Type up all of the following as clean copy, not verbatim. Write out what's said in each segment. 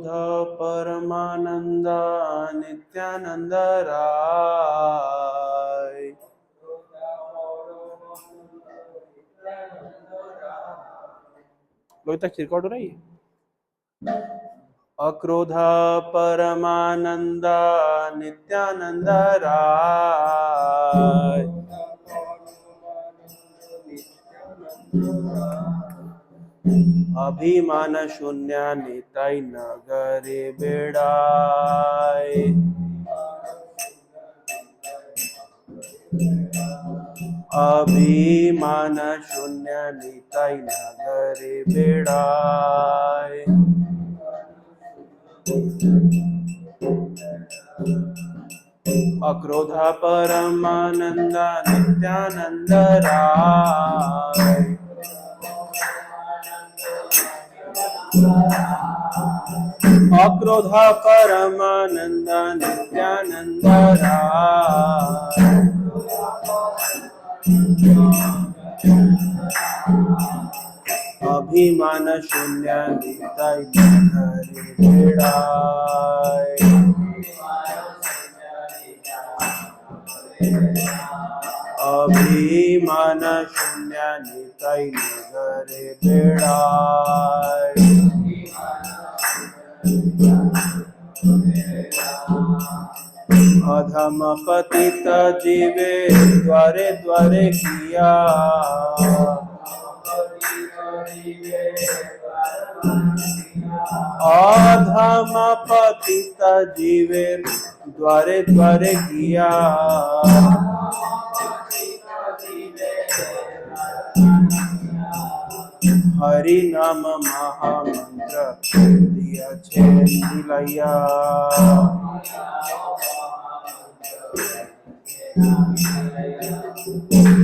परमानंद नित्यानंद राय। लोग तक रिकॉर्ड हो रही है। अक्रोध परमानंद नित्यानंद राय। अभिमान शून्य निताई नगरे बेड़ाय। अभिमान शून्य निताई नगरे बेड़ाय। अक्रोध परमानंद नित्यानंद राय। अक्रोध परमानंद नित्यानंद राय। अभिमान शून्य निताई नगरे बेड़ाय। अभिमान शून्य निताई नगरे बेड़ाय। अधम पतित जीवे द्वारे द्वारे किया। अधम पतित जीवे द्वारे द्वारे किया। हरि नाम महामंत्र दिया छे दिलाया।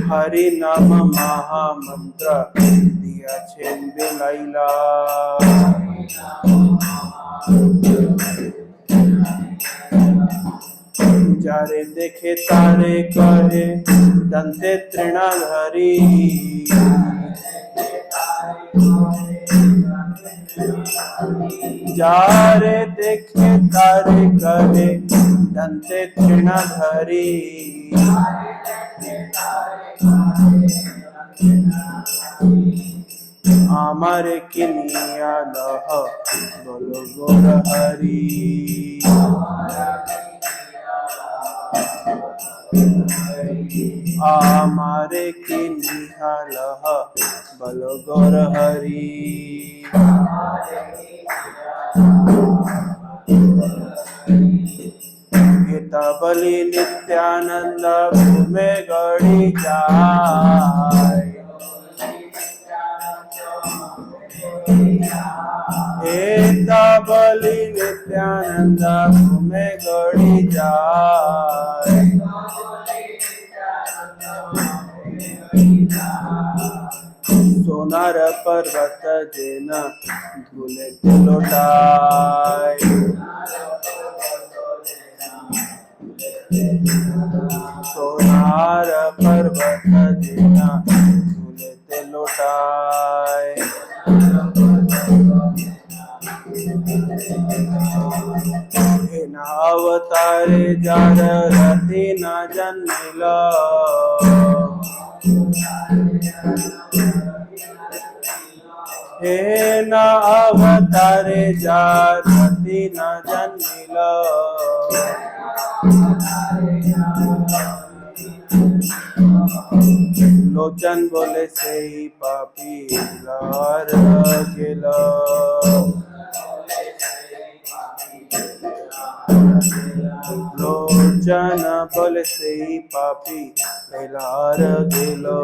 हरि नाम महामंत्र दिया छे दिलाया। जारे देखे तारे कहे दंते तृणाधरी। जारे देखे तारे कहे दंते तृणाधरी। आमारे किनिया लह बोलो गोर हरि। आमारे किनिया लह बोलो गोर हरि। बलि नित्यानंद घूमे गड़ी जाय। बलि नित्यानंद घूमे गड़ी जाय। सोनार पर्वत जेन धूले लौटाय। सोनार पर्वत जेना झूले लौटाय। अवतारे जार रति न जन्मिल। हे न अवतारे जार रति न जन्मिल। लोचन बोले से पापी लार गेला। लोचन बोले से पापी लार गेलो।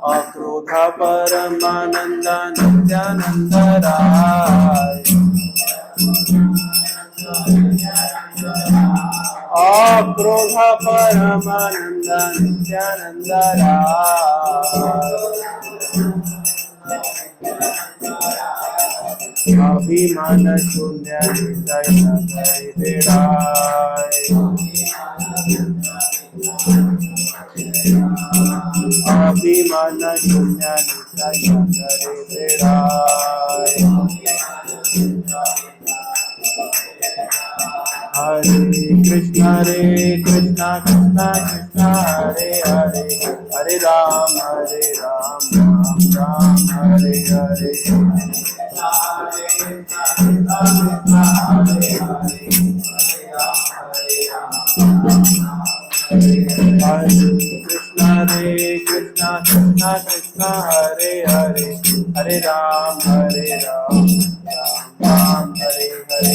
अक्रोध परमानंद नित्यानंद राय। अक्रोध परमानंद नित्यानंद राय। अभिमान शून्य निताई नगरे बेड़ाय। अभिमान शून्य दया करे बेड़ाए। हरे कृष्णा कृष्णा कृष्णा हरे हरे, हरे राम राम राम हरे हरे। हरे कृष्णा कृष्णा कृष्णा हरे हरे, हरे राम राम राम हरे हरे।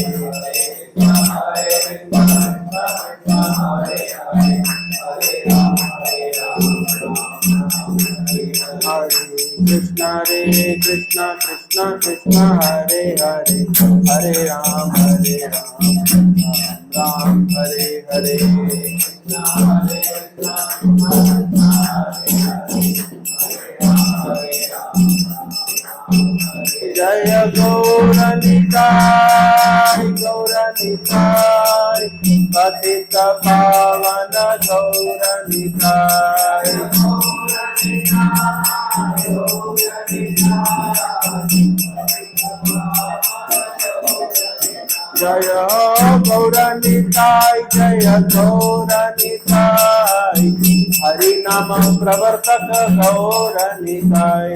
हरे कृष्णा कृष्णा कृष्णा हरे हरे, हरे राम राम हरे हरे। जय गौरनिताय गौरनिताय, पतित पावन गौरनिताय। जय गौरनिताय जय गौरनिताय, हरि नाम प्रवर्तक गौरनिताय।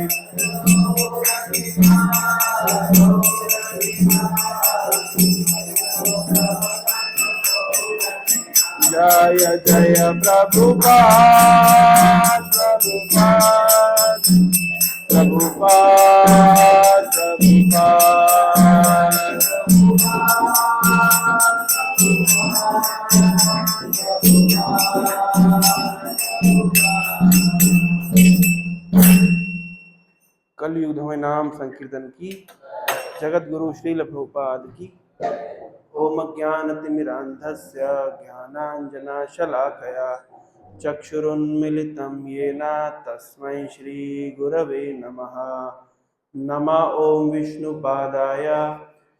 जय जय प्रभुपाद प्रभुपाद प्रभुपाद प्रभुपाद। कलयुग में नाम संकीर्तन की, जगत गुरु श्रील प्रभुपाद की। ओम ज्ञानतिमिरान्धस्य ज्ञानाञ्जनशलाकया चक्षुरुन्मिलितं येन तस्मै श्रीगुरवे नमः। नमः ओम विष्णुपादाय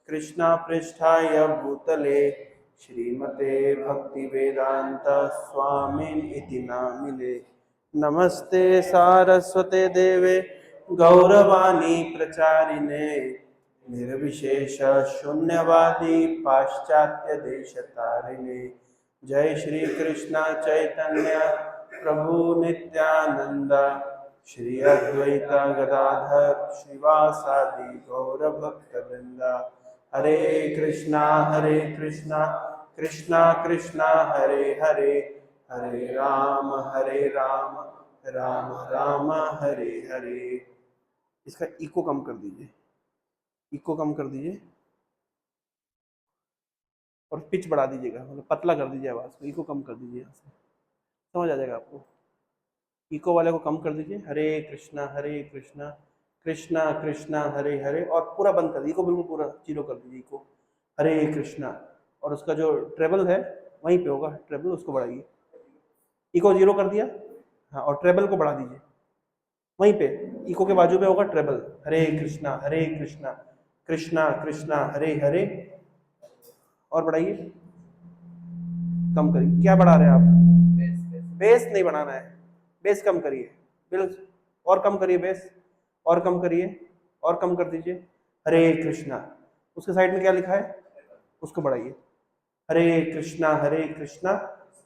कृष्णपृष्ठाय भूतले श्रीमते भक्तिवेदांत स्वामिन् इति नामिने। नमस्ते सारस्वते देवे गौरवाणी प्रचारिणे, निर्विशेष शून्यवादी पाश्चात्य देशतारिणे। जय श्री कृष्ण चैतन्य प्रभु नित्यानंद, श्री अद्वैत गदाधर श्रीवासादि गौर भक्त वृंदा। हरे कृष्णा कृष्णा कृष्णा हरे हरे, हरे राम राम राम हरे हरे। इसका इको कम कर दीजिए, इको कम कर दीजिए और पिच बढ़ा दीजिएगा, मतलब पतला कर दीजिए आवाज को, इको कम कर दीजिए, यहाँ से समझ आ जाएगा आपको। इको वाले को कम कर दीजिए। हरे कृष्णा कृष्णा कृष्णा हरे हरे, और पूरा बंद कर दीजिए, इको बिल्कुल पूरा जीरो कर दीजिए इको। हरे कृष्णा, और उसका जो ट्रेबल है वहीं पे होगा, ट्रेबल उसको बढ़ाइए। इको जीरो कर दिया, हाँ, और ट्रेबल को बढ़ा दीजिए वहीं पे, इको के बाजू पे होगा ट्रेबल। हरे कृष्णा कृष्णा कृष्णा हरे हरे, और बढ़ाइए, कम करिए। क्या बढ़ा रहे हैं आप? बेस नहीं बढ़ाना है, बेस कम करिए, बिल्कुल, और कम करिए बेस, और कम करिए, और कम कर दीजिए। हरे कृष्णा, उसके साइड में क्या लिखा है उसको बढ़ाइए। हरे कृष्णा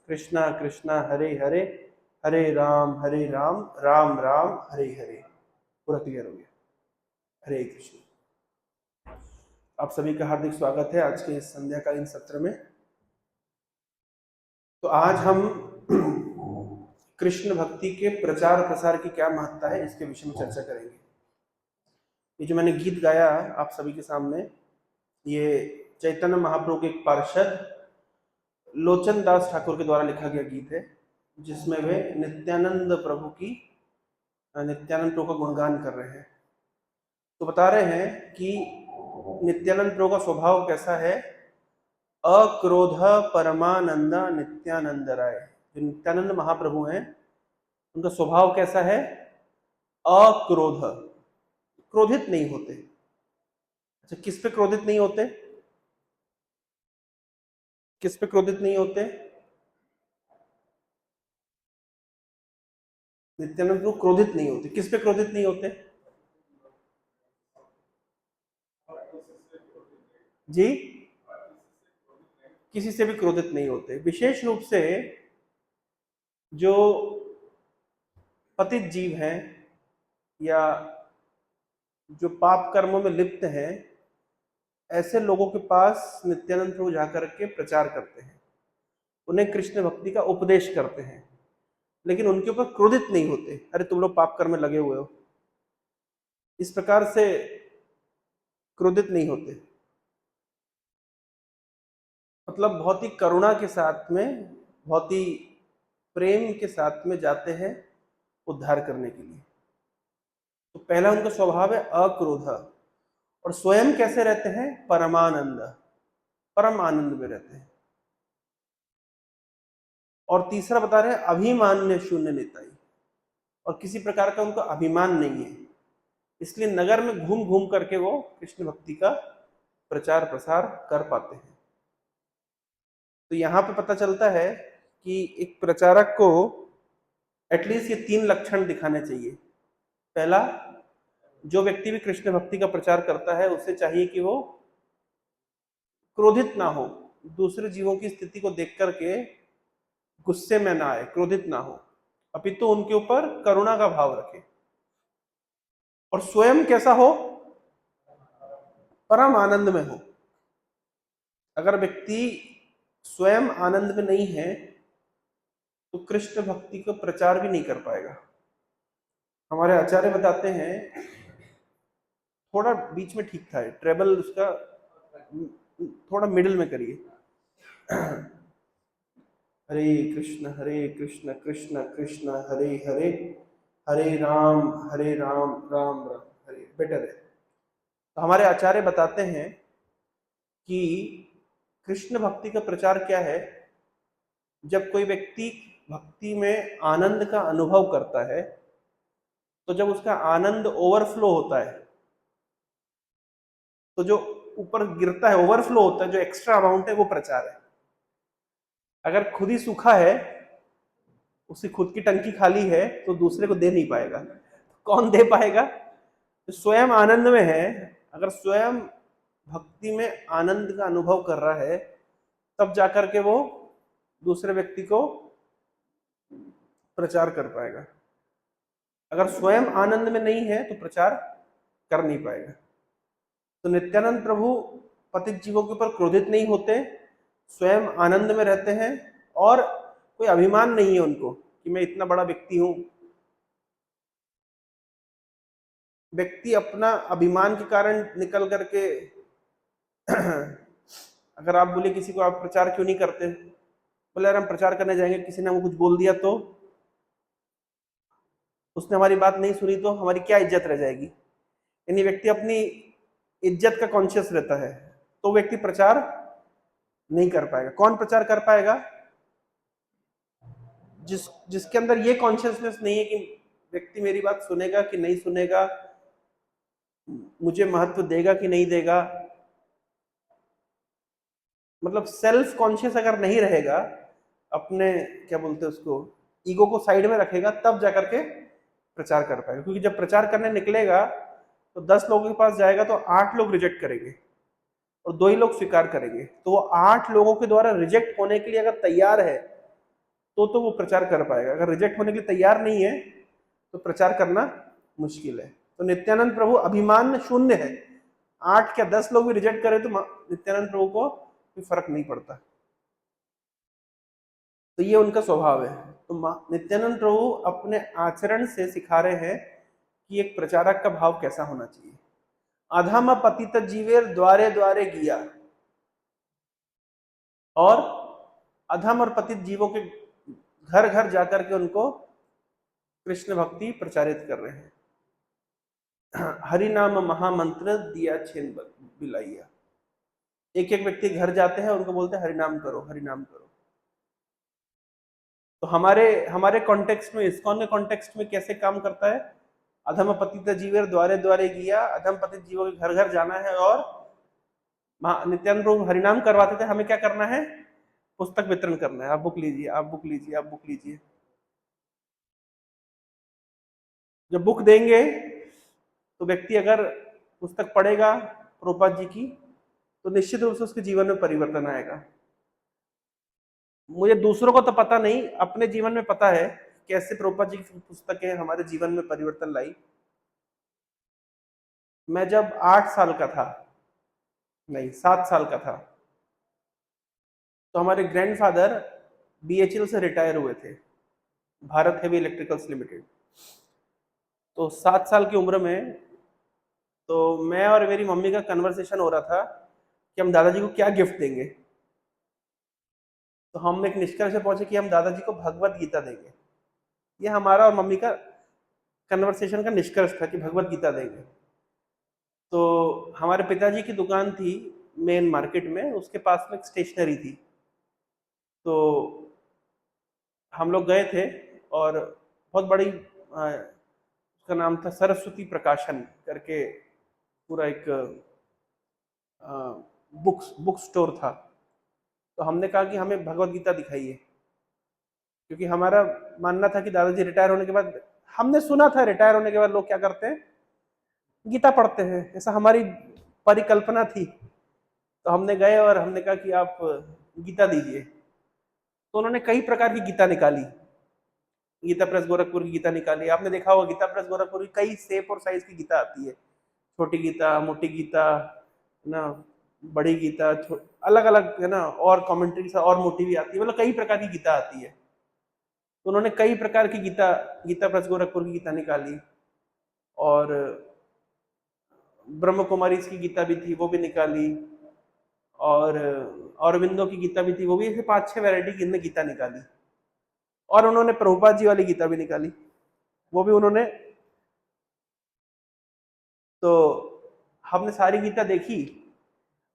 कृष्णा कृष्णा हरे हरे, हरे राम राम राम हरे हरे। पूरा क्लियर हो गया। हरे कृष्ण। आप सभी का हार्दिक स्वागत है आज के इस संध्याकालीन सत्र में। तो आज हम कृष्ण भक्ति के प्रचार प्रसार की क्या महत्ता है इसके विषय में चर्चा करेंगे। ये जो मैंने गीत गाया आप सभी के सामने, ये चैतन्य महाप्रभु के एक पार्षद लोचन दास ठाकुर के द्वारा लिखा गया गीत है, जिसमें वे नित्यानंद प्रभु का गुणगान कर रहे हैं। तो बता रहे हैं कि नित्यानंद प्रभु का स्वभाव कैसा है। अक्रोध परमानंद नित्यानंद राय, जो नित्यानंद महाप्रभु हैं उनका स्वभाव कैसा है? अक्रोध, क्रोधित नहीं होते। अच्छा, किस पे क्रोधित नहीं होते? किस पे क्रोधित नहीं होते? नित्यानंद प्रभु क्रोधित नहीं होते। किस पे क्रोधित नहीं होते? जी, किसी से भी क्रोधित नहीं होते। विशेष रूप से जो पतित जीव हैं या जो पाप कर्मों में लिप्त हैं, ऐसे लोगों के पास नित्यानंद प्रभु जाकर के प्रचार करते हैं, उन्हें कृष्ण भक्ति का उपदेश करते हैं, लेकिन उनके ऊपर क्रोधित नहीं होते, अरे तुम लोग पाप कर्म में लगे हुए हो, इस प्रकार से क्रोधित नहीं होते। मतलब बहुत ही करुणा के साथ में, बहुत ही प्रेम के साथ में जाते हैं उद्धार करने के लिए। तो पहला उनका स्वभाव है अक्रोध, और स्वयं कैसे रहते हैं? परमानंद, परम आनंद में रहते हैं। और तीसरा बता रहे हैं अभिमान्य शून्य नेताई, और किसी प्रकार का उनका अभिमान नहीं है, इसलिए नगर में घूम घूम करके वो कृष्ण भक्ति का प्रचार प्रसार कर पाते हैं। तो यहाँ पे पता चलता है कि एक प्रचारक को एटलीस्ट ये 3 लक्षण दिखाने चाहिए। पहला, जो व्यक्ति भी कृष्ण भक्ति का प्रचार करता है उसे चाहिए कि वो क्रोधित ना हो, दूसरे जीवों की स्थिति को देख करके गुस्से में ना आए, क्रोधित ना हो, अपितु उनके ऊपर करुणा का भाव रखे। और स्वयं कैसा हो? परम आनंद में हो। अगर व्यक्ति स्वयं आनंद में नहीं है तो कृष्ण भक्ति का प्रचार भी नहीं कर पाएगा। हमारे आचार्य बताते हैं, थोड़ा बीच में ठीक था, ट्रेबल उसका थोड़ा मिडिल में करिए। हरे कृष्ण कृष्ण कृष्ण हरे हरे, हरे राम राम राम हरे, बेटर है। तो हमारे आचार्य बताते हैं कि कृष्ण भक्ति का प्रचार क्या है? जब कोई व्यक्ति भक्ति में आनंद का अनुभव करता है, तो जब उसका आनंद ओवरफ्लो होता है, तो जो ऊपर गिरता है, ओवरफ्लो होता है, जो एक्स्ट्रा अमाउंट है, वो प्रचार है। अगर खुद ही सूखा है, उसकी खुद की टंकी खाली है, तो दूसरे को दे नहीं पाएगा। कौन दे पाएगा? तो स्वयं आनंद में है, अगर स्वयं भक्ति में आनंद का अनुभव कर रहा है, तब जाकर के वो दूसरे व्यक्ति को प्रचार कर पाएगा। अगर स्वयं आनंद में नहीं है तो प्रचार कर नहीं पाएगा। तो नित्यानंद प्रभु पतित जीवों के ऊपर क्रोधित नहीं होते, स्वयं आनंद में रहते हैं, और कोई अभिमान नहीं है उनको कि मैं इतना बड़ा व्यक्ति हूं। व्यक्ति अपना अभिमान के कारण निकल करके अगर आप बोले किसी को आप प्रचार क्यों नहीं करते, बोले यार हम प्रचार करने जाएंगे, किसी ने हमको कुछ बोल दिया तो, उसने हमारी बात नहीं सुनी तो हमारी क्या इज्जत रह जाएगी। यानी व्यक्ति अपनी इज्जत का कॉन्शियस रहता है, तो व्यक्ति प्रचार नहीं कर पाएगा। कौन प्रचार कर पाएगा? जिसके अंदर ये कॉन्शियसनेस नहीं है कि व्यक्ति मेरी बात सुनेगा कि नहीं सुनेगा, मुझे महत्व देगा कि नहीं देगा। मतलब सेल्फ कॉन्शियस अगर नहीं रहेगा, अपने क्या बोलते हैं उसको, ईगो को साइड में रखेगा, तब जाकर के प्रचार कर पाएगा। क्योंकि जब प्रचार करने निकलेगा तो 10 लोगों के पास जाएगा तो 8 लोग रिजेक्ट करेंगे और 2 ही लोग स्वीकार करेंगे। तो वो 8 लोगों के द्वारा रिजेक्ट होने के लिए अगर तैयार है तो वो प्रचार कर पाएगा। अगर रिजेक्ट होने के लिए तैयार नहीं है तो प्रचार करना मुश्किल है। तो नित्यानंद प्रभु अभिमान शून्य है। 8 क्या 10 लोग भी रिजेक्ट करें तो नित्यानंद प्रभु को कोई फर्क नहीं पड़ता। तो ये उनका स्वभाव है। तो नित्यानंद प्रभु अपने आचरण से सिखा रहे हैं कि एक प्रचारक का भाव कैसा होना चाहिए। अधम पतित जीवेर द्वारे द्वारे गिया, और अधम और पतित जीवों के घर घर जाकर के उनको कृष्ण भक्ति प्रचारित कर रहे हैं। हरि नाम महामंत्र दिया छेन बिलाइया। एक एक व्यक्ति घर जाते हैं, उनको बोलते हैं हरि नाम करो, हरि नाम करो। तो हमारे हमारे कॉन्टेक्स्ट में, इस्कॉन के कॉन्टेक्स्ट में कैसे काम करता है? अधम पतित जीवेर द्वारे द्वारे गिया, अधम पतित जीवों के घर घर जाना है। और नित्यानंद प्रभु हरिनाम करवाते थे, हमें क्या करना है? पुस्तक वितरण करना है, आप बुक लीजिए, आप बुक लीजिए, आप बुक लीजिए। जब बुक देंगे तो व्यक्ति अगर पुस्तक पढ़ेगा प्रभुपाद जी की, तो निश्चित रूप से उसके जीवन में परिवर्तन आएगा। मुझे दूसरों को तो पता नहीं, अपने जीवन में पता है कैसे प्रभुपाद जी की पुस्तकें हमारे जीवन में परिवर्तन लाई। मैं जब 8 साल का था, नहीं 7 साल का था, तो हमारे ग्रैंडफादर बीएचईएल से रिटायर हुए थे, भारत हेवी इलेक्ट्रिकल्स लिमिटेड। तो 7 साल की उम्र में तो मैं और मेरी मम्मी का कन्वर्सेशन हो रहा था कि हम दादाजी को क्या गिफ्ट देंगे। तो हम एक निष्कर्ष पे पहुंचे कि हम दादाजी को भगवत गीता देंगे। ये हमारा और मम्मी का कन्वर्सेशन का निष्कर्ष था कि भगवत गीता देंगे। तो हमारे पिताजी की दुकान थी मेन मार्केट में, उसके पास में एक स्टेशनरी थी। तो हम लोग गए थे और बहुत बड़ी उसका नाम था सरस्वती प्रकाशन करके, पूरा एक बुक स्टोर था। तो हमने कहा कि हमें भगवत गीता दिखाइए, क्योंकि हमारा मानना था कि दादाजी रिटायर होने के बाद, हमने सुना था रिटायर होने के बाद लोग क्या करते हैं, गीता पढ़ते हैं, ऐसा हमारी परिकल्पना थी। तो हमने गए और हमने कहा कि आप गीता दीजिए। तो उन्होंने कई प्रकार की गीता निकाली, गीता प्रेस गोरखपुर की गीता निकाली। आपने देखा होगा गीता प्रेस गोरखपुर की कई शेप और साइज की गीता आती है, छोटी गीता, मोटी गीता, ना बड़ी गीता, अलग अलग है ना, और कमेंट्री और मोटी भी आती है, मतलब कई प्रकार की गीता आती है। तो उन्होंने कई प्रकार की गीता, गीता प्रेस गोरखपुर की गीता निकाली, और ब्रह्म कुमारी की गीता भी थी, वो भी निकाली, और औरबिंदो की गीता भी थी, वो भी ऐसे 5-6 वैरायटी की इनने गीता निकाली। और उन्होंने प्रभुपाद जी वाली गीता भी निकाली, वो भी उन्होंने। तो हमने सारी गीता देखी,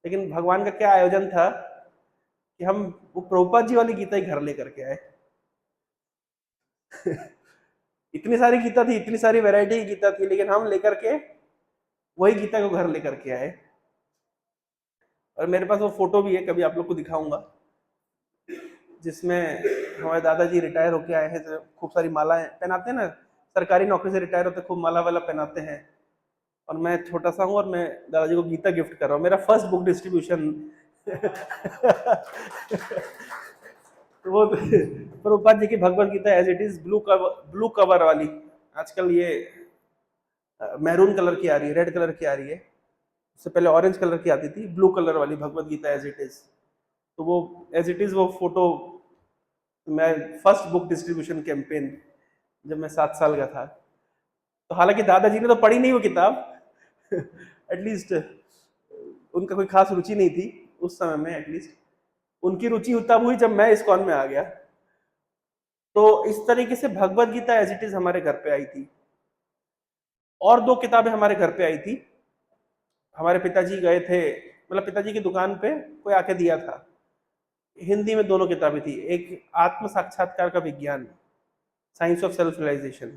लेकिन भगवान का क्या आयोजन था कि हम वो प्रभुपाद जी वाली गीता ही घर लेकर के आए। इतनी सारी गीता थी, इतनी सारी वैरायटी की गीता थी, लेकिन हम लेकर के वही गीता को घर लेकर के आए। और मेरे पास वो फोटो भी है, कभी आप लोग को दिखाऊंगा, जिसमें हमारे दादाजी रिटायर होके आए हैं। तो खूब सारी मालाएं पहनाते हैं ना, सरकारी नौकरी से रिटायर होते खूब माला वाला पहनाते हैं। और मैं छोटा सा हूँ और मैं दादाजी को गीता गिफ्ट कर रहा हूँ, मेरा फर्स्ट बुक डिस्ट्रीब्यूशन। वो प्रभुपाद जी की Bhagavad Gita as it is, blue cover वाली। आजकल ये मैरून कलर की आ रही है, रेड कलर की आ रही है, उससे पहले ऑरेंज कलर की आती थी, ब्लू कलर वाली भगवत गीता एज इट इज। तो वो एज इट इज वो फोटो, मैं फर्स्ट बुक डिस्ट्रीब्यूशन कैंपेन जब मैं 7 साल का था। तो हालांकि दादाजी ने तो पढ़ी नहीं वो किताब, एटलीस्ट उनका कोई खास रुचि नहीं थी उस समय में, एटलीस्ट उनकी रुचि तब हुई जब मैं इस्कॉन में आ गया। तो इस तरीके से भगवत गीता एज इट इज हमारे घर पे आई थी। और 2 किताबें हमारे घर पे आई थी। हमारे पिताजी गए थे, मतलब पिताजी की दुकान पे कोई आके दिया था, हिंदी में दोनों किताबें थी। एक आत्म साक्षात्कार का विज्ञान, साइंस ऑफ सेल्फ रियलाइजेशन,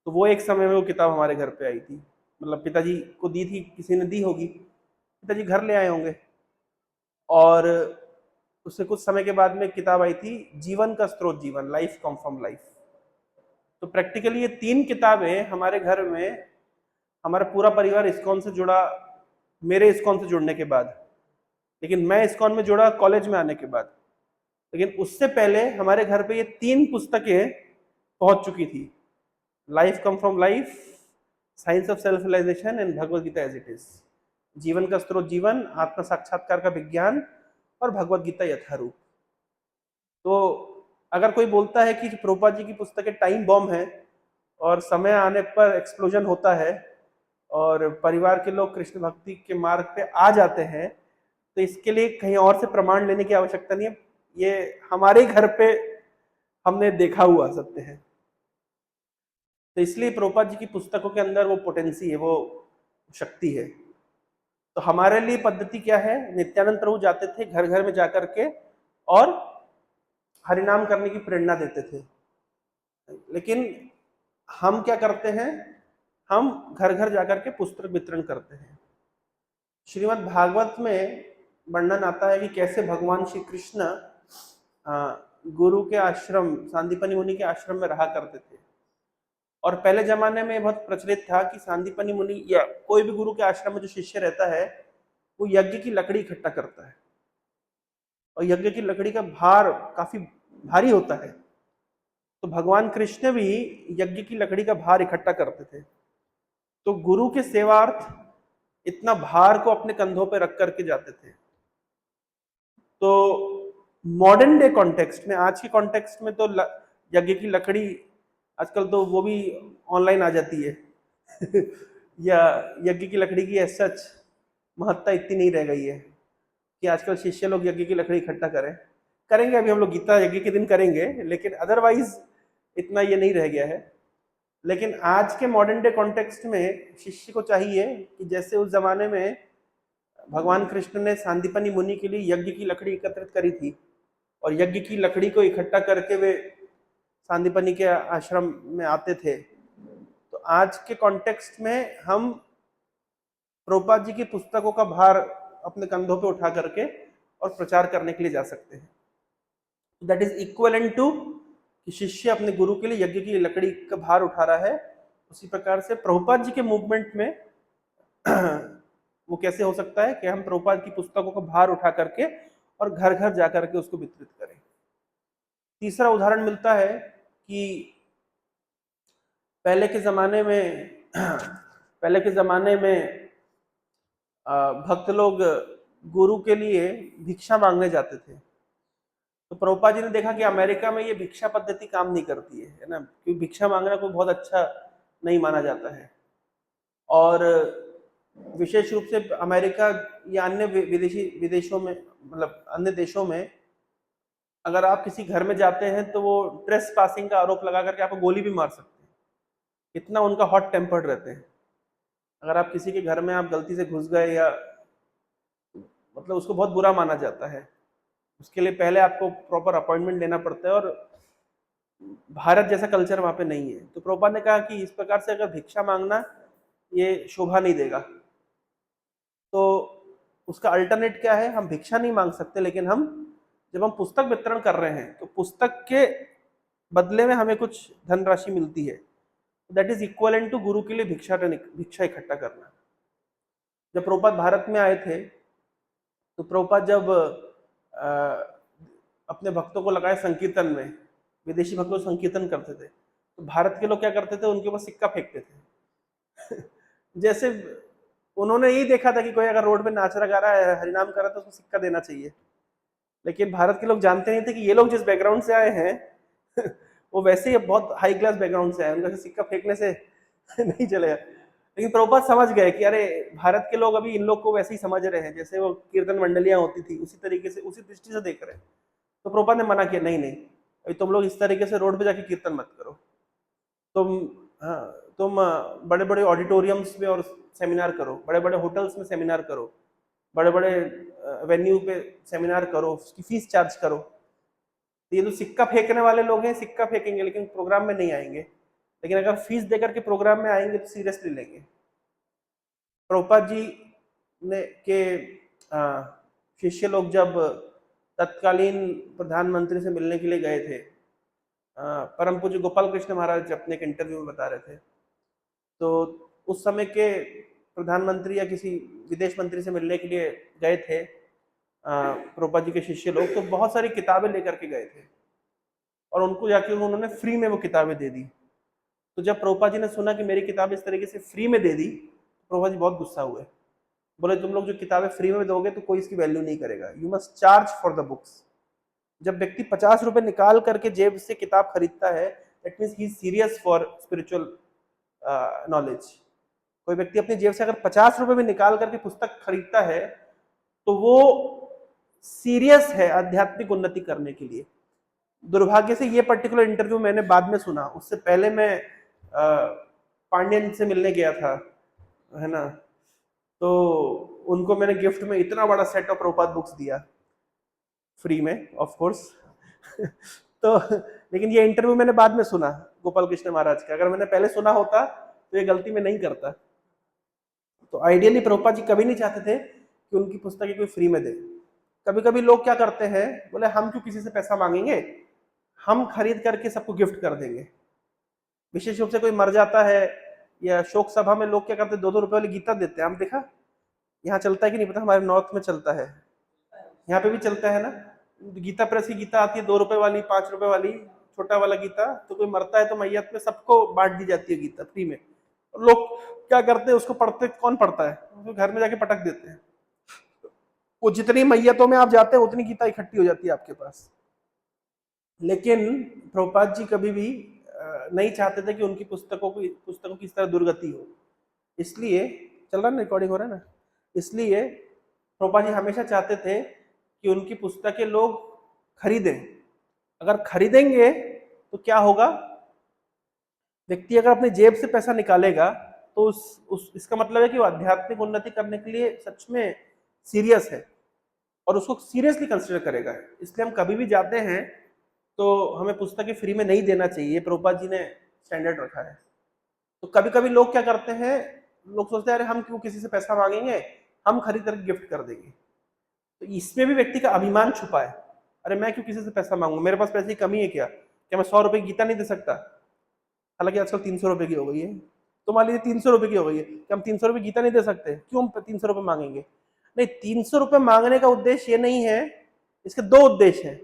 तो वो एक समय में वो किताब हमारे घर पे आई थी। मतलब पिताजी को दी थी, किसी ने दी होगी, पिताजी घर ले आए होंगे। और उससे कुछ समय के बाद में एक किताब आई थी, जीवन का स्रोत जीवन, लाइफ कम फ्रॉम लाइफ। तो प्रैक्टिकली ये 3 किताबें हमारे घर में, हमारा पूरा परिवार इस्कॉन से जुड़ा मेरे इस्कॉन से जुड़ने के बाद, लेकिन मैं इस्कॉन में जुड़ा कॉलेज में आने के बाद। लेकिन उससे पहले हमारे घर पे ये 3 पुस्तकें पहुंच चुकी थी, life come from life, science of self realization and Bhagavad Gita as it is, जीवन का स्रोत जीवन, आत्म साक्षात्कार का विज्ञान और भगवत गीता यथारूप। तो अगर कोई बोलता है कि प्रभुपाद जी की पुस्तकें टाइम बॉम्ब है और समय आने पर एक्सप्लोजन होता है और परिवार के लोग कृष्ण भक्ति के मार्ग पे आ जाते हैं, तो इसके लिए कहीं और से प्रमाण लेने की आवश्यकता नहीं है, ये हमारे घर पे हमने देखा हुआ सत्य है। तो इसलिए प्रभुपाद जी की पुस्तकों के अंदर वो पोटेंसी है, वो शक्ति है। तो हमारे लिए पद्धति क्या है, नित्यानंद प्रभु जाते थे घर घर में जाकर के और हरिनाम करने की प्रेरणा देते थे। लेकिन हम क्या करते हैं, हम घर घर जाकर के पुस्तक वितरण करते हैं। श्रीमद् भागवत में वर्णन आता है कि कैसे भगवान श्री कृष्ण गुरु के आश्रम, सांदीपनि मुनि के आश्रम में रहा करते थे। और पहले जमाने में बहुत प्रचलित था कि सांदीपनि मुनि या कोई भी गुरु के आश्रम में जो शिष्य रहता है, वो यज्ञ की लकड़ी इकट्ठा करता है, और यज्ञ की लकड़ी का भार काफी भारी होता है। तो भगवान कृष्ण भी यज्ञ की लकड़ी का भार इकट्ठा करते थे। तो गुरु के सेवार्थ इतना भार को अपने कंधों पे रख करके जाते थे। तो मॉडर्न डे कॉन्टेक्स्ट में, आज के कॉन्टेक्स्ट में तो यज्ञ की लकड़ी आजकल तो वो भी ऑनलाइन आ जाती है या यज्ञ की लकड़ी की सच महत्ता इतनी नहीं रह गई है कि आजकल शिष्य लोग यज्ञ की लकड़ी इकट्ठा करेंगे। अभी हम लोग गीता यज्ञ के दिन करेंगे, लेकिन अदरवाइज इतना ये नहीं रह गया है। लेकिन आज के मॉडर्न डे कॉन्टेक्स्ट में शिष्य को चाहिए कि जैसे उस जमाने में भगवान कृष्ण ने सांदीपनी मुनि के लिए यज्ञ की लकड़ी एकत्रित करी थी, और यज्ञ की लकड़ी को इकट्ठा करके वे सांदीपनी के आश्रम में आते थे। तो आज के कॉन्टेक्स्ट में हम प्रभुपाद जी की पुस्तकों का भार अपने कंधों पे उठा करके और प्रचार करने के लिए जा सकते हैं। दैट इज इक्वलेंट टू कि शिष्य अपने गुरु के लिए यज्ञ की लकड़ी का भार उठा रहा है। उसी प्रकार से प्रभुपाद जी के मूवमेंट में वो कैसे हो सकता है कि हम प्रभुपाद की पुस्तकों का भार उठा करके और घर घर जाकर के उसको वितरित करें। तीसरा उदाहरण मिलता है कि पहले के जमाने में भक्त लोग गुरु के लिए भिक्षा मांगने जाते थे। तो प्रभुपाद जी ने देखा कि अमेरिका में ये भिक्षा पद्धति काम नहीं करती है ना, क्योंकि भिक्षा मांगना कोई बहुत अच्छा नहीं माना जाता है। और विशेष रूप से अमेरिका या अन्य विदेशों में, मतलब अन्य देशों में, अगर आप किसी घर में जाते हैं तो वो ट्रेस पासिंग का आरोप लगा करके आपको गोली भी मार सकते हैं, इतना उनका हॉट टेम्पर्ड रहते हैं। अगर आप किसी के घर में आप गलती से घुस गए या मतलब उसको बहुत बुरा माना जाता है। उसके लिए पहले आपको प्रॉपर अपॉइंटमेंट लेना पड़ता है, और भारत जैसा कल्चर वहां पे नहीं है। तो प्रभुपाद ने कहा कि इस प्रकार से अगर भिक्षा मांगना ये शोभा नहीं देगा, तो उसका अल्टरनेट क्या है, हम भिक्षा नहीं मांग सकते, लेकिन जब हम पुस्तक वितरण कर रहे हैं तो पुस्तक के बदले में हमें कुछ धनराशि मिलती है। दैट इज इक्वलेंट टू गुरु के लिए भिक्षा इकट्ठा करना। जब प्रभुपाद भारत में आए थे तो प्रभुपाद जब अपने भक्तों को लगाए संकीर्तन में, विदेशी भक्तों को संकीर्तन करते थे, तो भारत के लोग क्या करते थे, उनके ऊपर सिक्का फेंकते थे जैसे उन्होंने यही देखा था कि कोई अगर रोड पे नाच रहा गा रहा है, हरिनाम कर रहा है, तो उसको सिक्का देना चाहिए। लेकिन भारत के लोग जानते नहीं थे कि ये लोग जिस बैकग्राउंड से आए हैं वो वैसे ही बहुत हाई क्लास बैकग्राउंड से आए, उनका सिक्का फेंकने से नहीं चलेगा। लेकिन प्रभुपाद समझ गए कि अरे भारत के लोग अभी इन लोग को वैसे ही समझ रहे हैं जैसे वो कीर्तन मंडलियां होती थी, उसी तरीके से, उसी दृष्टि से देख रहे हैं। तो प्रभुपाद ने मना किया, नहीं नहीं, अभी तुम लोग इस तरीके से रोड पे जाके कीर्तन मत करो। तुम बड़े बड़े ऑडिटोरियम्स में और सेमिनार करो, बड़े बड़े होटल्स में सेमिनार करो, बड़े बड़े वेन्यू पे सेमिनार करो, उसकी फीस चार्ज करो। तो ये तो सिक्का फेंकने वाले लोग हैं, सिक्का फेंकेंगे लेकिन प्रोग्राम में नहीं आएंगे, लेकिन अगर फीस देकर के प्रोग्राम में आएंगे तो सीरियसली लेंगे। प्रभुपाद जी ने के शिष्य लोग जब तत्कालीन प्रधानमंत्री से मिलने के लिए गए थे, परम पूज्य गोपाल कृष्ण महाराज अपने एक इंटरव्यू में बता रहे थे, तो उस समय के प्रधानमंत्री या किसी विदेश मंत्री से मिलने के लिए गए थे प्रभुपाद जी के शिष्य लोग, तो बहुत सारी किताबें लेकर के गए थे और उनको जाके उन्होंने फ्री में वो किताबें दे दी। तो जब प्रभुपाद जी ने सुना कि मेरी किताब इस तरीके से फ्री में दे दी, तो प्रभुपाद जी बहुत गुस्सा हुए। बोले तुम लोग जो किताबें फ्री में दोगे तो कोई इसकी वैल्यू नहीं करेगा, you must charge for the books. जब व्यक्ति 50 रुपए निकाल करके जेब से किताब खरीदता है, that means he is serious for spiritual knowledge. कोई व्यक्ति अपनी जेब से अगर 50 रुपए भी निकाल करके पुस्तक खरीदता है तो वो सीरियस है आध्यात्मिक उन्नति करने के लिए। दुर्भाग्य से ये पर्टिकुलर इंटरव्यू मैंने बाद में सुना, उससे पहले मैं पांड्यन से मिलने गया था, है ना, तो उनको मैंने गिफ्ट में इतना बड़ा सेट ऑफ प्रभुपाद बुक्स दिया फ्री में, ऑफ कोर्स तो लेकिन ये इंटरव्यू मैंने बाद में सुना गोपाल कृष्ण महाराज का, अगर मैंने पहले सुना होता तो ये गलती में नहीं करता। तो आइडियली प्रभुपाद जी कभी नहीं चाहते थे कि उनकी पुस्तकें कोई फ्री में दे। कभी कभी लोग क्या करते हैं, बोले हम क्यों किसी से पैसा मांगेंगे, हम खरीद करके सबको गिफ्ट कर देंगे। विशेष रूप से कोई मर जाता है या शोक सभा में लोग क्या करते हैं, 2-2 रुपए वाली गीता देते हैं, हम देखा यहाँ चलता है कि नहीं पता, हमारे नॉर्थ में चलता है, यहाँ पे भी चलता है ना। गीता प्रेस की गीता आती है 2 रुपए वाली, 5 रुपए वाली, छोटा वाला गीता। तो कोई मरता है तो मैयत में सबको बांट दी जाती है गीता फ्री में। लोग क्या करते हैं, उसको पढ़ते, कौन पढ़ता है, उसको घर में जाके पटक देते हैं। वो जितनी मैयतों में आप जाते हैं उतनी गीता इकट्ठी हो जाती है आपके पास। लेकिन प्रभुपाद जी कभी भी नहीं चाहते थे कि उनकी पुस्तकों की इस तरह दुर्गति हो। इसलिए चल रहा है ना, रिकॉर्डिंग हो रहा है ना, इसलिए प्रभुपाद जी हमेशा चाहते थे कि उनकी पुस्तकें लोग खरीदें। अगर खरीदेंगे तो क्या होगा, व्यक्ति अगर अपनी जेब से पैसा निकालेगा तो इसका मतलब है कि वो आध्यात्मिक उन्नति करने के लिए सच में सीरियस है और उसको सीरियसली कंसिडर करेगा। इसलिए हम कभी भी जाते हैं तो हमें पुस्तकें फ्री में नहीं देना चाहिए, प्रभुपाद जी ने स्टैंडर्ड रखा है। तो कभी कभी लोग क्या करते हैं, लोग सोचते हैं अरे हम क्यों किसी से पैसा मांगेंगे, हम खरीद कर गिफ्ट कर देंगे। तो इसमें भी व्यक्ति का अभिमान छुपा है, अरे मैं क्यों किसी से पैसा मांगू, मेरे पास पैसे की कमी है क्या मैं 100 रुपए की गीता नहीं दे सकता। हालांकि आजकल 300 रुपए की हो गई है, तो मान लीजिए 300 रुपए की हो गई है कि हम 300 रुपए गीता नहीं दे सकते, क्यों हम 300 रुपए मांगेंगे। नहीं, 300 रुपए मांगने का उद्देश्य ये नहीं है, इसके 2 उद्देश्य है।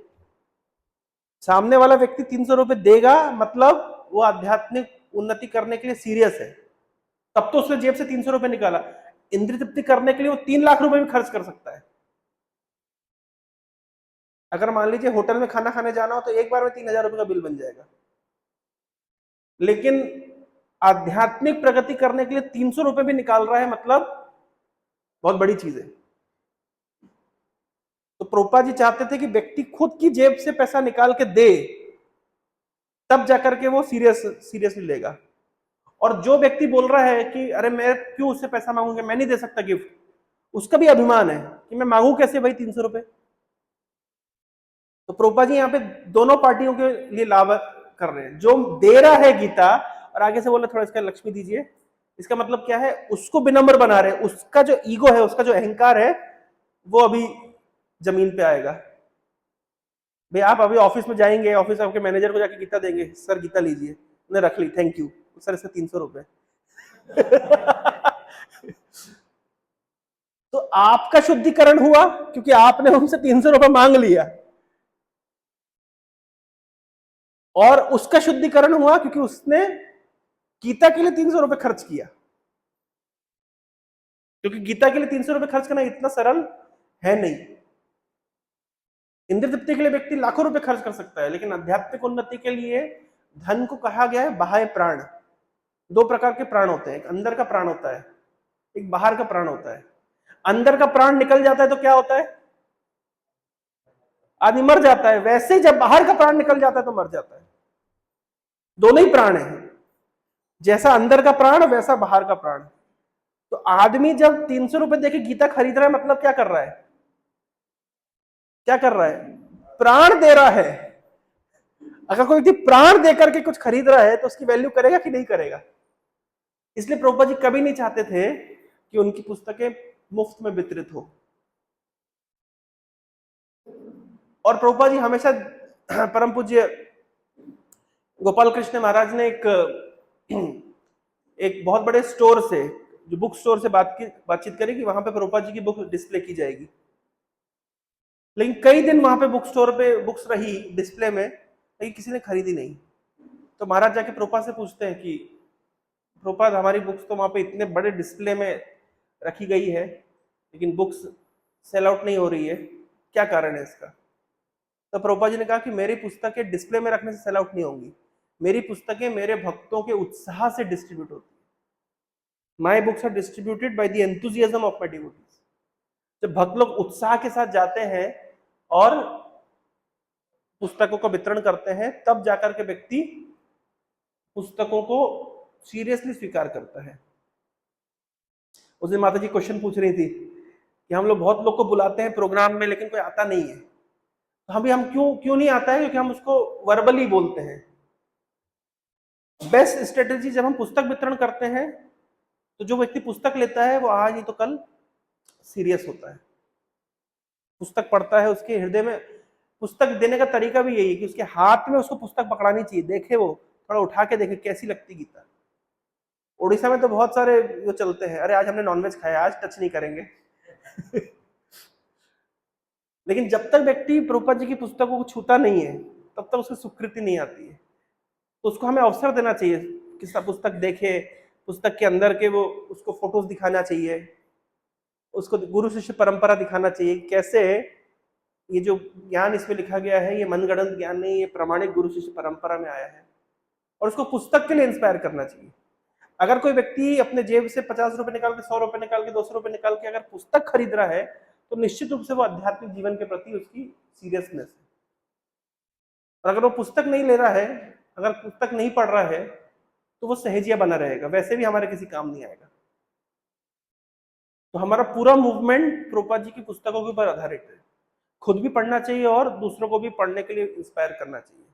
सामने वाला व्यक्ति 300 रुपए देगा मतलब वो आध्यात्मिक उन्नति करने के लिए सीरियस है, तब तो उसने जेब से 300 रुपए निकाला। इंद्रिय तृप्ति करने के लिए वो 3 लाख रुपए भी खर्च कर सकता है। अगर मान लीजिए होटल में खाना खाने जाना हो तो एक बार में 3000 रुपए का बिल बन जाएगा। लेकिन आध्यात्मिक प्रगति करने के लिए 300 रुपए भी निकाल रहा है, मतलब बहुत बड़ी चीज है। तो प्रभुपाद जी चाहते थे कि व्यक्ति खुद की जेब से पैसा निकाल के दे, तब जाकर के वो सीरियसली लेगा। और जो व्यक्ति बोल रहा है कि अरे मैं क्यों उससे पैसा मांगूंगा, मैं नहीं दे सकता गिफ्ट, उसका भी अभिमान है कि मैं मांगू कैसे भाई 300 रुपए। तो प्रभुपाद जी यहाँ पे दोनों पार्टियों के लिए लाभ कर रहे हैं, जो दे रहा है गीता और आगे से बोले थोड़ा इसका लक्ष्मी दीजिए, इसका मतलब क्या है, उसको विनम्र बना रहे, उसका जो ईगो है, उसका जो अहंकार है, वो अभी जमीन पे आएगा। भाई आप अभी ऑफिस में जाएंगे, ऑफिस आपके मैनेजर को जाके गीता देंगे, सर गीता लीजिए, उन्हें रख ली, थैंक यू सर, इसका 300 रुपए। तो आपका शुद्धिकरण हुआ क्योंकि आपने उनसे 300 रुपए मांग लिया, और उसका शुद्धिकरण हुआ क्योंकि उसने गीता के लिए 300 रुपए खर्च किया। क्योंकि गीता के लिए 300 रुपए खर्च करना इतना सरल है नहीं। इंद्रिय तृप्ति के लिए व्यक्ति लाखों रुपए खर्च कर सकता है, लेकिन आध्यात्मिक उन्नति के लिए धन को कहा गया है बाह्य प्राण। 2 प्रकार के प्राण होते हैं, एक अंदर का प्राण होता है, एक बाहर का प्राण होता है। अंदर का प्राण निकल जाता है तो क्या होता है, आदमी मर जाता है। वैसे जब बाहर का प्राण निकल जाता है तो मर जाता है। दोनों ही प्राण है, जैसा अंदर का प्राण वैसा बाहर का प्राण। तो आदमी जब 300 रुपए देके गीता खरीद रहा है, मतलब क्या कर रहा है, क्या कर रहा है, प्राण दे रहा है। अगर कोई व्यक्ति प्राण देकर के कुछ खरीद रहा है तो उसकी वैल्यू करेगा कि नहीं करेगा। इसलिए प्रभुपाद जी कभी नहीं चाहते थे कि उनकी पुस्तकें मुफ्त में वितरित हो। और प्रभुपाद जी हमेशा परम पूज्य गोपाल कृष्ण महाराज ने एक बहुत बड़े स्टोर से, जो बुक स्टोर से बातचीत करी कि वहां पे प्रभुपाद जी की बुक डिस्प्ले की जाएगी। लेकिन कई दिन वहां पे बुक स्टोर पे बुक्स रही डिस्प्ले में, लेकिन किसी ने खरीदी नहीं। तो महाराज जाके प्रभुपाद से पूछते हैं कि प्रभुपाद हमारी बुक्स तो वहां पे इतने बड़े डिस्प्ले में रखी गई है, लेकिन बुक्स सेल आउट नहीं हो रही है, क्या कारण है इसका। तो प्रभुपाद जी ने कहा कि मेरी पुस्तकें डिस्प्ले में रखने से सेल आउट नहीं होंगी, मेरी पुस्तकें मेरे भक्तों के उत्साह से डिस्ट्रीब्यूट होती है। My books are distributed by the enthusiasm of my devotees. जब भक्त लोग उत्साह के साथ जाते हैं और पुस्तकों का वितरण करते हैं, तब जाकर के व्यक्ति पुस्तकों को सीरियसली स्वीकार करता है। उस दिन माता जी क्वेश्चन पूछ रही थी कि हम लोग बहुत लोग को बुलाते हैं प्रोग्राम में, लेकिन कोई आता नहीं है, तो हम क्यों नहीं आता है, क्योंकि हम उसको वर्बली बोलते हैं। बेस्ट स्ट्रेटेजी, जब हम पुस्तक वितरण करते हैं तो जो व्यक्ति पुस्तक लेता है वो आज नहीं तो कल सीरियस होता है, पुस्तक पढ़ता है, उसके हृदय में पुस्तक देने का तरीका भी यही है कि उसके हाथ में उसको पुस्तक पकड़ानी चाहिए, देखे वो थोड़ा उठा के देखे कैसी लगती गीता। उड़ीसा में तो बहुत सारे जो चलते हैं, अरे आज हमने नॉनवेज खाया, आज टच नहीं करेंगे, लेकिन जब तक व्यक्ति प्रभुपाद जी की पुस्तकों को छूता नहीं है तब तक उसकी स्वीकृति नहीं आती है। तो उसको हमें अवसर देना चाहिए कि सब पुस्तक देखे, पुस्तक के अंदर के वो उसको फोटोज दिखाना चाहिए, उसको गुरु शिष्य परंपरा दिखाना चाहिए, कैसे ये जो ज्ञान इसमें लिखा गया है ये मनगढ़ंत ज्ञान नहीं, ये प्रामाणिक गुरु शिष्य परंपरा में आया है। और उसको पुस्तक के लिए इंस्पायर करना चाहिए। अगर कोई व्यक्ति अपने जेब से 50 रुपए निकाल के, 100 रुपए निकाल के, 200 रुपए निकाल के अगर पुस्तक खरीद रहा है तो निश्चित रूप से वो आध्यात्मिक जीवन के प्रति उसकी सीरियसनेस है। और अगर वो पुस्तक नहीं ले रहा है, अगर पुस्तक नहीं पढ़ रहा है, तो वो सहेजिया बना रहेगा, वैसे भी हमारे किसी काम नहीं आएगा। तो हमारा पूरा मूवमेंट प्रभुपाद जी की पुस्तकों के ऊपर आधारित है। खुद भी पढ़ना चाहिए और दूसरों को भी पढ़ने के लिए इंस्पायर करना चाहिए।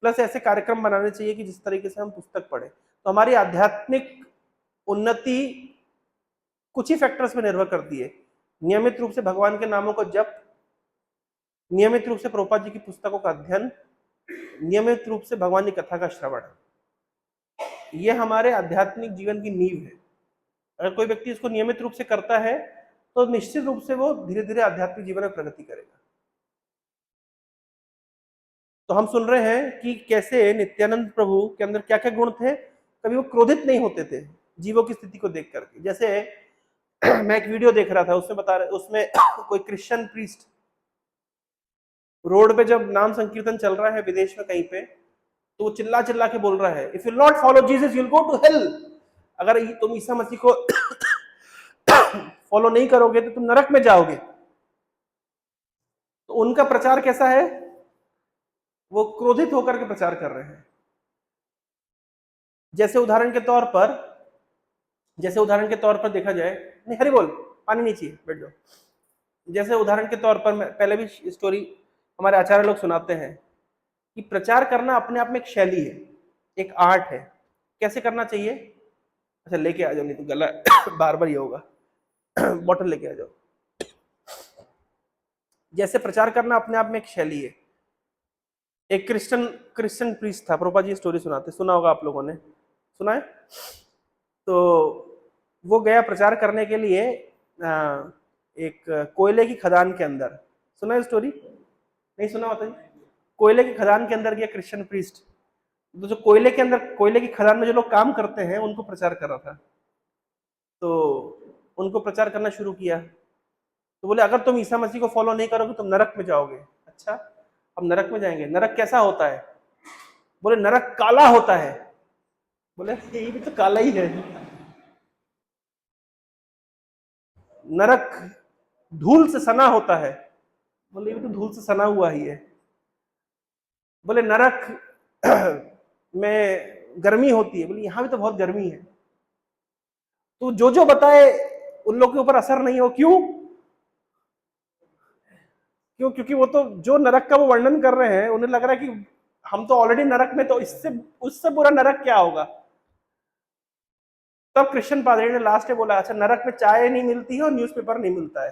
प्लस ऐसे कार्यक्रम बनाने चाहिए कि जिस तरीके से हम पुस्तक पढ़े। तो हमारी आध्यात्मिक उन्नति कुछ ही फैक्टर्स में निर्भर करती है। नियमित रूप से भगवान के नामों को जप, नियमित रूप से प्रभुपाद जी की पुस्तकों का अध्ययन, नियमित रूप से भगवान की कथा का श्रवण, ये हमारे आध्यात्मिक जीवन की नींव है। अगर कोई व्यक्ति इसको नियमित रूप से करता है तो निश्चित रूप से वो धीरे धीरे आध्यात्मिक जीवन में प्रगति करेगा। तो हम सुन रहे हैं कि कैसे नित्यानंद प्रभु के अंदर क्या क्या गुण थे। कभी वो क्रोधित नहीं होते थे जीवों की स्थिति को देख करके। जैसे मैं एक वीडियो देख रहा था, उसमें बता रहे, उसमें कोई क्रिश्चियन प्रीस्ट रोड पे जब नाम संकीर्तन चल रहा है विदेश में कहीं पे, तो वो चिल्ला चिल्ला के बोल रहा है, if you not follow Jesus you will go to hell. अगर तुम ईसा मसीह को फॉलो नहीं करोगे तो तुम नरक में जाओगे। तो उनका प्रचार कैसा है? वो क्रोधित होकर के प्रचार कर रहे हैं। जैसे उदाहरण के तौर पर देखा जाए, नहीं हरि बोल, पानी नहीं चाहिए, बैठ जाओ। जैसे उदाहरण के तौर पर, मैं पहले भी स्टोरी हमारे आचार्य लोग सुनाते हैं कि प्रचार करना अपने आप में एक शैली है, एक आर्ट है। कैसे करना चाहिए? अच्छा लेके आ जाओ, नहीं तो गला बार बार ये होगा। बॉटल लेके आ जाओ। जैसे प्रचार करना अपने आप में एक शैली है। एक क्रिश्चियन प्रीस्ट था, प्रभुपाद जी स्टोरी सुनाते, सुना होगा आप लोगों ने, सुना है? तो वो गया प्रचार करने के लिए एक कोयले की खदान के अंदर। सुना है स्टोरी? नहीं सुना? बताइए। कोयले की खदान के अंदर गया क्रिश्चियन प्रीस्ट। तो जो कोयले की खदान में जो लोग काम करते हैं उनको प्रचार कर रहा था। तो उनको प्रचार करना शुरू किया। तो बोले अगर तुम ईसा मसीह को फॉलो नहीं करोगे तुम नरक में जाओगे। अच्छा, अब नरक में जाएंगे, नरक कैसा होता है? बोले नरक काला होता है। बोले ये भी तो काला ही है। नरक धूल से सना होता है। बोले ये भी तो धूल से सना हुआ ही है। बोले नरक में गर्मी होती है। बोले यहाँ भी तो बहुत गर्मी है। तो जो बताए उन लोगों के ऊपर असर नहीं हो। क्यों? क्योंकि वो तो जो नरक का वो वर्णन कर रहे हैं उन्हें लग रहा है कि हम तो ऑलरेडी नरक में, तो इससे उससे बुरा नरक क्या होगा। तब कृष्ण पादरी ने लास्ट में बोला, अच्छा नरक में चाय नहीं मिलती है और न्यूज़पेपर नहीं मिलता है।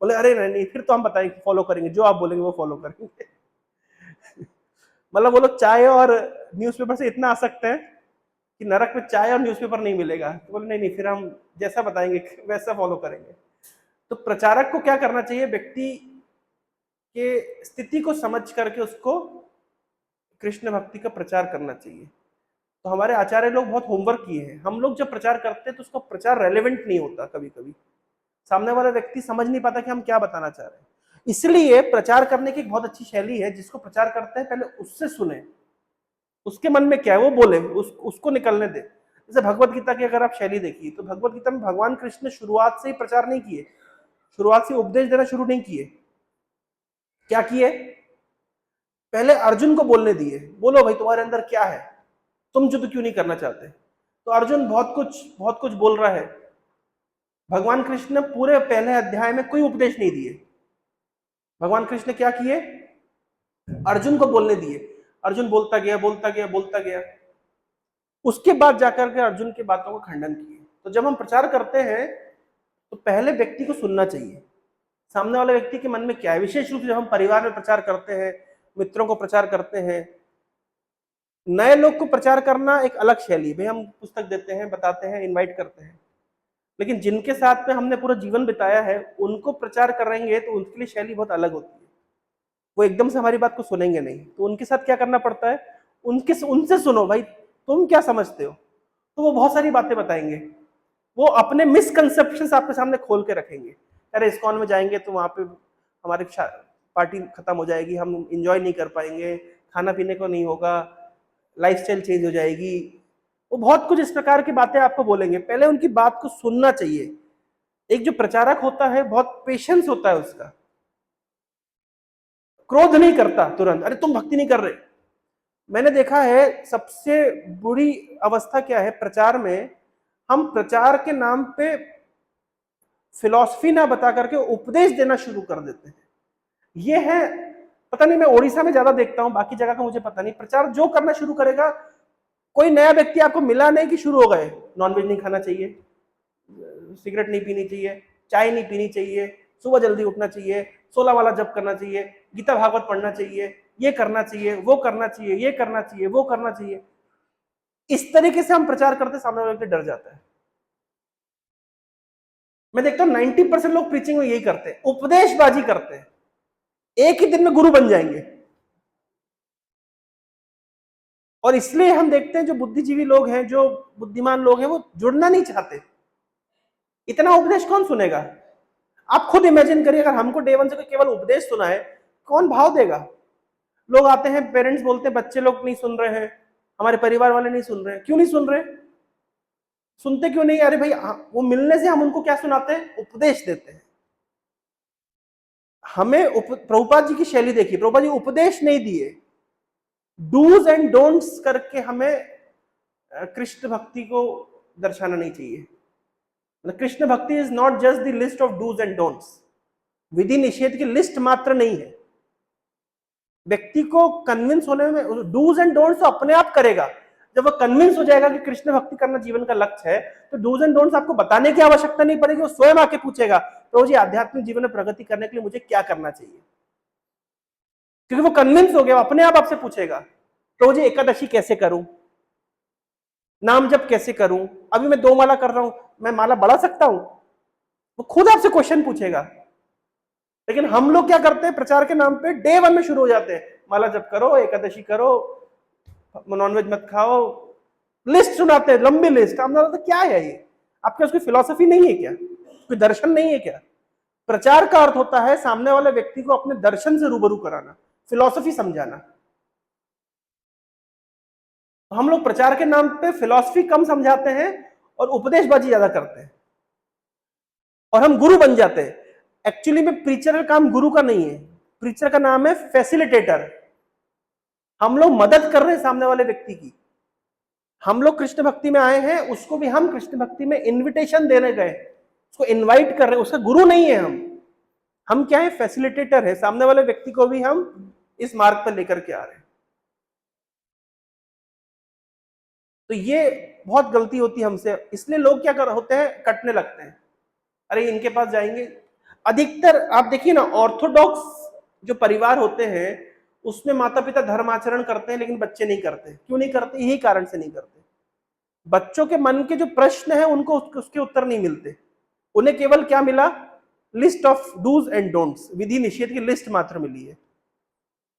बोले अरे नहीं, फिर तो हम बताएंगे, फॉलो करेंगे, जो आप बोलेंगे वो फॉलो करेंगे। मतलब वो लोग चाय और न्यूज़पेपर से इतना आसक्त हैं कि नरक में चाय और न्यूज़पेपर नहीं मिलेगा। तो बोले नहीं, फिर हम जैसा बताएंगे वैसा फॉलो करेंगे। तो प्रचारक को क्या करना चाहिए? व्यक्ति के स्थिति को समझ करके उसको कृष्ण भक्ति का प्रचार करना चाहिए। तो हमारे आचार्य लोग बहुत होमवर्क किए हैं। हम लोग जब प्रचार करते हैं तो उसका प्रचार रेलेवेंट नहीं होता, कभी कभी सामने वाला व्यक्ति समझ नहीं पाता कि हम क्या बताना चाह रहे हैं। इसलिए प्रचार करने की एक बहुत अच्छी शैली है, जिसको प्रचार करते हैं पहले उससे सुने, उसके मन में क्या है वो बोले, उसको निकलने दे। जैसे भगवत गीता की अगर आप शैली देखिए तो भगवत गीता में भगवान कृष्ण ने शुरुआत से ही प्रचार नहीं किए, शुरुआत से उपदेश देना शुरू नहीं किए। क्या किए? पहले अर्जुन को बोलने दिए, बोलो भाई तुम्हारे अंदर क्या है, तुम युद्ध क्यों नहीं करना चाहते। तो अर्जुन बहुत कुछ बोल रहा है। भगवान कृष्ण ने पूरे पहले अध्याय में कोई उपदेश नहीं दिए। भगवान कृष्ण ने क्या किए? अर्जुन को बोलने दिए। अर्जुन बोलता गया। उसके बाद जाकर के अर्जुन की बातों का खंडन किए। तो जब हम प्रचार करते हैं तो पहले व्यक्ति को सुनना चाहिए, सामने वाले व्यक्ति के मन में क्या है। विशेष रूप से जब हम परिवार में प्रचार करते हैं, मित्रों को प्रचार करते हैं, नए लोग को प्रचार करना एक अलग शैली है। भाई हम पुस्तक देते हैं, बताते हैं, इनवाइट करते हैं। लेकिन जिनके साथ में हमने पूरा जीवन बिताया है उनको प्रचार करेंगे तो उनके लिए शैली बहुत अलग होती है। वो एकदम से हमारी बात को सुनेंगे नहीं, तो उनके साथ क्या करना पड़ता है, उनसे सुनो भाई तुम क्या समझते हो, तो वो बहुत सारी बातें बताएंगे। वो अपने मिसकंसेप्शंस आपके सामने खोल के रखेंगे। अरे इस्कॉन में जाएंगे तो वहां पे हमारी पार्टी खत्म हो जाएगी, हम इंजॉय नहीं कर पाएंगे, खाना पीने को नहीं होगा, लाइफस्टाइल चेंज हो जाएगी। वो बहुत कुछ इस प्रकार की बातें आपको बोलेंगे। पहले उनकी बात को सुनना चाहिए। एक जो प्रचारक होता है बहुत पेशेंस होता है उसका, क्रोध नहीं करता तुरंत, अरे तुम भक्ति नहीं कर रहे। मैंने देखा है सबसे बुरी अवस्था क्या है प्रचार में, हम प्रचार के नाम पे फिलॉसफी ना बता करके उपदेश देना शुरू कर देते हैं। ये है, पता नहीं, मैं ओडिशा में ज्यादा देखता हूं, बाकी जगह का मुझे पता नहीं। प्रचार जो करना शुरू करेगा, कोई नया व्यक्ति आपको मिला नहीं कि शुरू हो गए, नॉनवेज नहीं खाना चाहिए, सिगरेट नहीं पीनी चाहिए, चाय नहीं पीनी चाहिए, सुबह जल्दी उठना चाहिए, 16 वाला जप करना चाहिए, गीता भागवत पढ़ना चाहिए, ये करना चाहिए, वो करना चाहिए, ये करना चाहिए, वो करना चाहिए। इस तरीके से हम प्रचार करते, सामने वाला व्यक्ति डर जाता है। मैं देखता हूं 90% लोग प्रीचिंग में यही करते हैं, उपदेशबाजी करते हैं, एक ही दिन में गुरु बन जाएंगे। और इसलिए हम देखते हैं जो बुद्धिजीवी लोग हैं, जो बुद्धिमान लोग हैं, वो जुड़ना नहीं चाहते। इतना उपदेश कौन सुनेगा? आप खुद इमेजिन करिए, अगर हमको डे वन से कोई केवल उपदेश सुना है, कौन भाव देगा? लोग आते हैं, पेरेंट्स बोलते हैं बच्चे लोग नहीं सुन रहे हैं, हमारे परिवार वाले नहीं सुन रहे हैं। क्यों नहीं सुन रहे? सुनते क्यों नहीं? अरे भाई वो मिलने से हम उनको क्या सुनाते हैं? उपदेश देते हैं। हमें प्रभुपाद जी की शैली देखिए, प्रभुपाद जी उपदेश नहीं दिए, डूज एंड डोंट्स करके हमें कृष्ण भक्ति को दर्शाना नहीं चाहिए। Krishna bhakti is not just the list of dos and don'ts, विधि निषेध की लिस्ट मात्र नहीं है। व्यक्ति को कन्विंस होने में डूज एंड डोंट्स तो अपने आप करेगा। जब वो कन्विंस हो जाएगा कि कृष्ण भक्ति करना जीवन का लक्ष्य है, तो डूज एंड डोंट्स आपको बताने की आवश्यकता नहीं पड़ेगी, वो स्वयं आके पूछेगा, प्रभु जी आध्यात्मिक जीवन में प्रगति करने के लिए मुझे क्या करना चाहिए? क्योंकि वो कन्विंस हो गया, अपने आप आपसे पूछेगा, प्रभु जी एकादशी कैसे करूं, नाम जप कैसे करूं, अभी मैं 2 माला कर रहा हूं, मैं माला बढ़ा सकता हूं? वो खुद आपसे क्वेश्चन पूछेगा। लेकिन हम लोग क्या करते हैं, प्रचार के नाम पे डे वन में शुरू हो जाते हैं, माला जप करो, एकादशी करो, नॉनवेज मत खाओ, लिस्ट सुनाते हैं, लंबी लिस्ट। हम लोग क्या है ये? आपके उसकी फिलॉसफी नहीं है क्या? कोई दर्शन नहीं है क्या? प्रचार का अर्थ होता है सामने वाले व्यक्ति को अपने दर्शन से रूबरू कराना, फिलॉसफी समझाना। तो हम लोग प्रचार के नाम पे फिलॉसफी कम समझाते हैं और उपदेशबाजी ज्यादा करते हैं, और हम गुरु बन जाते हैं। एक्चुअली में प्रीचर का काम गुरु का नहीं है, प्रीचर का नाम है फैसिलिटेटर। हम लोग मदद कर रहे हैं सामने वाले व्यक्ति की। हम लोग कृष्ण भक्ति में आए हैं, उसको भी हम कृष्ण भक्ति में इनविटेशन देने गए, उसको इनवाइट कर रहे हैं, उसका गुरु नहीं है हम क्या है? फैसिलिटेटर है। सामने वाले व्यक्ति को भी हम इस मार्ग पर लेकर के आ रहे हैं। तो ये बहुत गलती होती है हमसे, इसलिए लोग क्या कर होते हैं, कटने लगते हैं, अरे इनके पास जाएंगे। अधिकतर आप देखिए ना, ऑर्थोडॉक्स जो परिवार होते हैं उसमें माता पिता धर्म आचरण करते हैं, लेकिन बच्चे नहीं करते। क्यों नहीं करते? यही कारण से नहीं करते। बच्चों के मन के जो प्रश्न है उनको उसके उत्तर नहीं मिलते। उन्हें केवल क्या मिला? List of dos and don'ts, विधि निषेध की लिस्ट मात्र मिली है,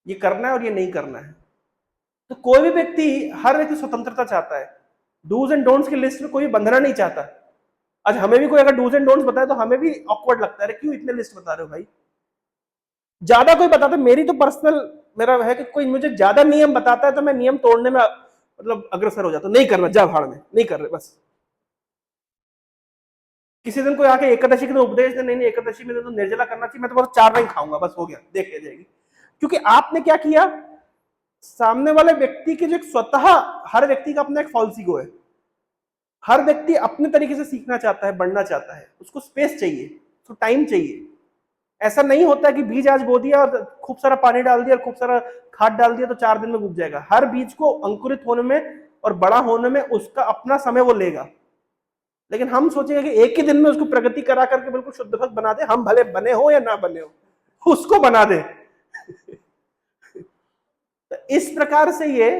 ये करना है और ये नहीं करना है। तो कोई भी व्यक्ति, हर व्यक्ति स्वतंत्रता चाहता है, डूज एंड डोंट्स की लिस्ट में कोई बंधना नहीं चाहता। आज हमें भी कोई अगर डूज एंड डोंट्स बताए तो हमें भी ऑकवर्ड लगता है, क्यों इतने लिस्ट बता रहे हो भाई? ज्यादा कोई बताता, मेरी तो पर्सनल मेरा है कि कोई मुझे ज्यादा नियम बताता है तो मैं नियम तोड़ने में मतलब अग्रसर हो जाता हूं, नहीं करना, जा भाड़ में, नहीं कर रहे बस। किसी दिन कोई आके एकादशी के लिए उपदेश दे, नहीं नहीं एकादशी में तो निर्जला करना चाहिए, मैं तो बस 4 नहीं खाऊंगा, बस हो गया, देख ले जाएगी। क्योंकि आपने क्या किया, सामने वाले व्यक्ति के जो स्वतः, हर व्यक्ति का अपना एक फॉल्स ईगो है। हर व्यक्ति अपने तरीके से सीखना चाहता है, बढ़ना चाहता है, उसको स्पेस चाहिए, उसको टाइम चाहिए। ऐसा नहीं होता कि बीज आज बो दिया और खूब सारा पानी डाल दिया और खूब सारा खाद डाल दिया तो 4 दिन में उग जाएगा। हर बीज को अंकुरित होने में और बड़ा होने में उसका अपना समय वो लेगा। लेकिन हम सोचेंगे कि एक ही दिन में उसको प्रगति करा करके बिल्कुल शुद्ध भक्त बना दे, हम भले बने हो या ना बने हो, उसको बना दे। तो इस प्रकार से ये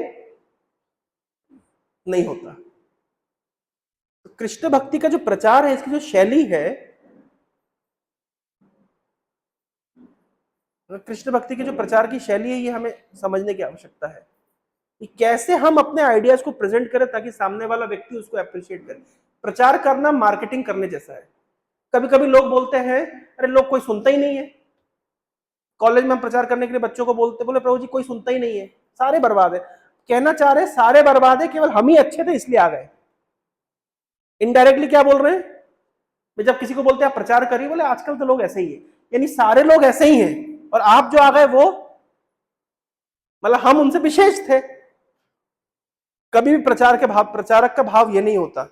नहीं होता। कृष्ण भक्ति का जो प्रचार है, इसकी जो शैली है, कृष्ण भक्ति की जो प्रचार की शैली है, ये हमें समझने की आवश्यकता है कि कैसे हम अपने आइडियाज को प्रेजेंट करें ताकि सामने वाला व्यक्ति उसको अप्रिशिएट करे। प्रचार करना मार्केटिंग करने जैसा है। कभी कभी लोग बोलते हैं अरे लोग कोई सुनता ही नहीं है। कॉलेज में हम प्रचार करने के लिए बच्चों को बोलते, बोले प्रभु जी कोई सुनता ही नहीं है, सारे बर्बाद है। कहना चाह रहे सारे बर्बाद है, केवल हम ही अच्छे थे इसलिए आ गए। इनडायरेक्टली क्या बोल रहे हैं, जब किसी को बोलते हैं आप प्रचार करिए, बोले आजकल तो लोग ऐसे ही है, यानी सारे लोग ऐसे ही हैं और आप जो आ गए वो मतलब हम उनसे विशेष थे। कभी भी प्रचारक का भाव ये नहीं होता।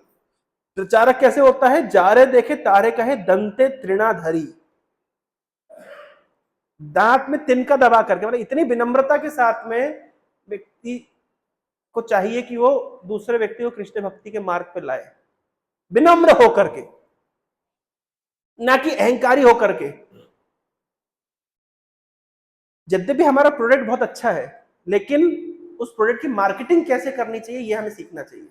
प्रचारक कैसे होता है, जारे देखे तारे कहे दंते तृणाधरी, दांत में तिनका दबा करके, मतलब इतनी विनम्रता के साथ में व्यक्ति को चाहिए कि वो दूसरे व्यक्ति को कृष्ण भक्ति के मार्ग पर लाए, विनम्र होकर के, ना कि अहंकारी होकर के। यद्यपि हमारा प्रोडक्ट बहुत अच्छा है, लेकिन उस प्रोडक्ट की मार्केटिंग कैसे करनी चाहिए यह हमें सीखना चाहिए।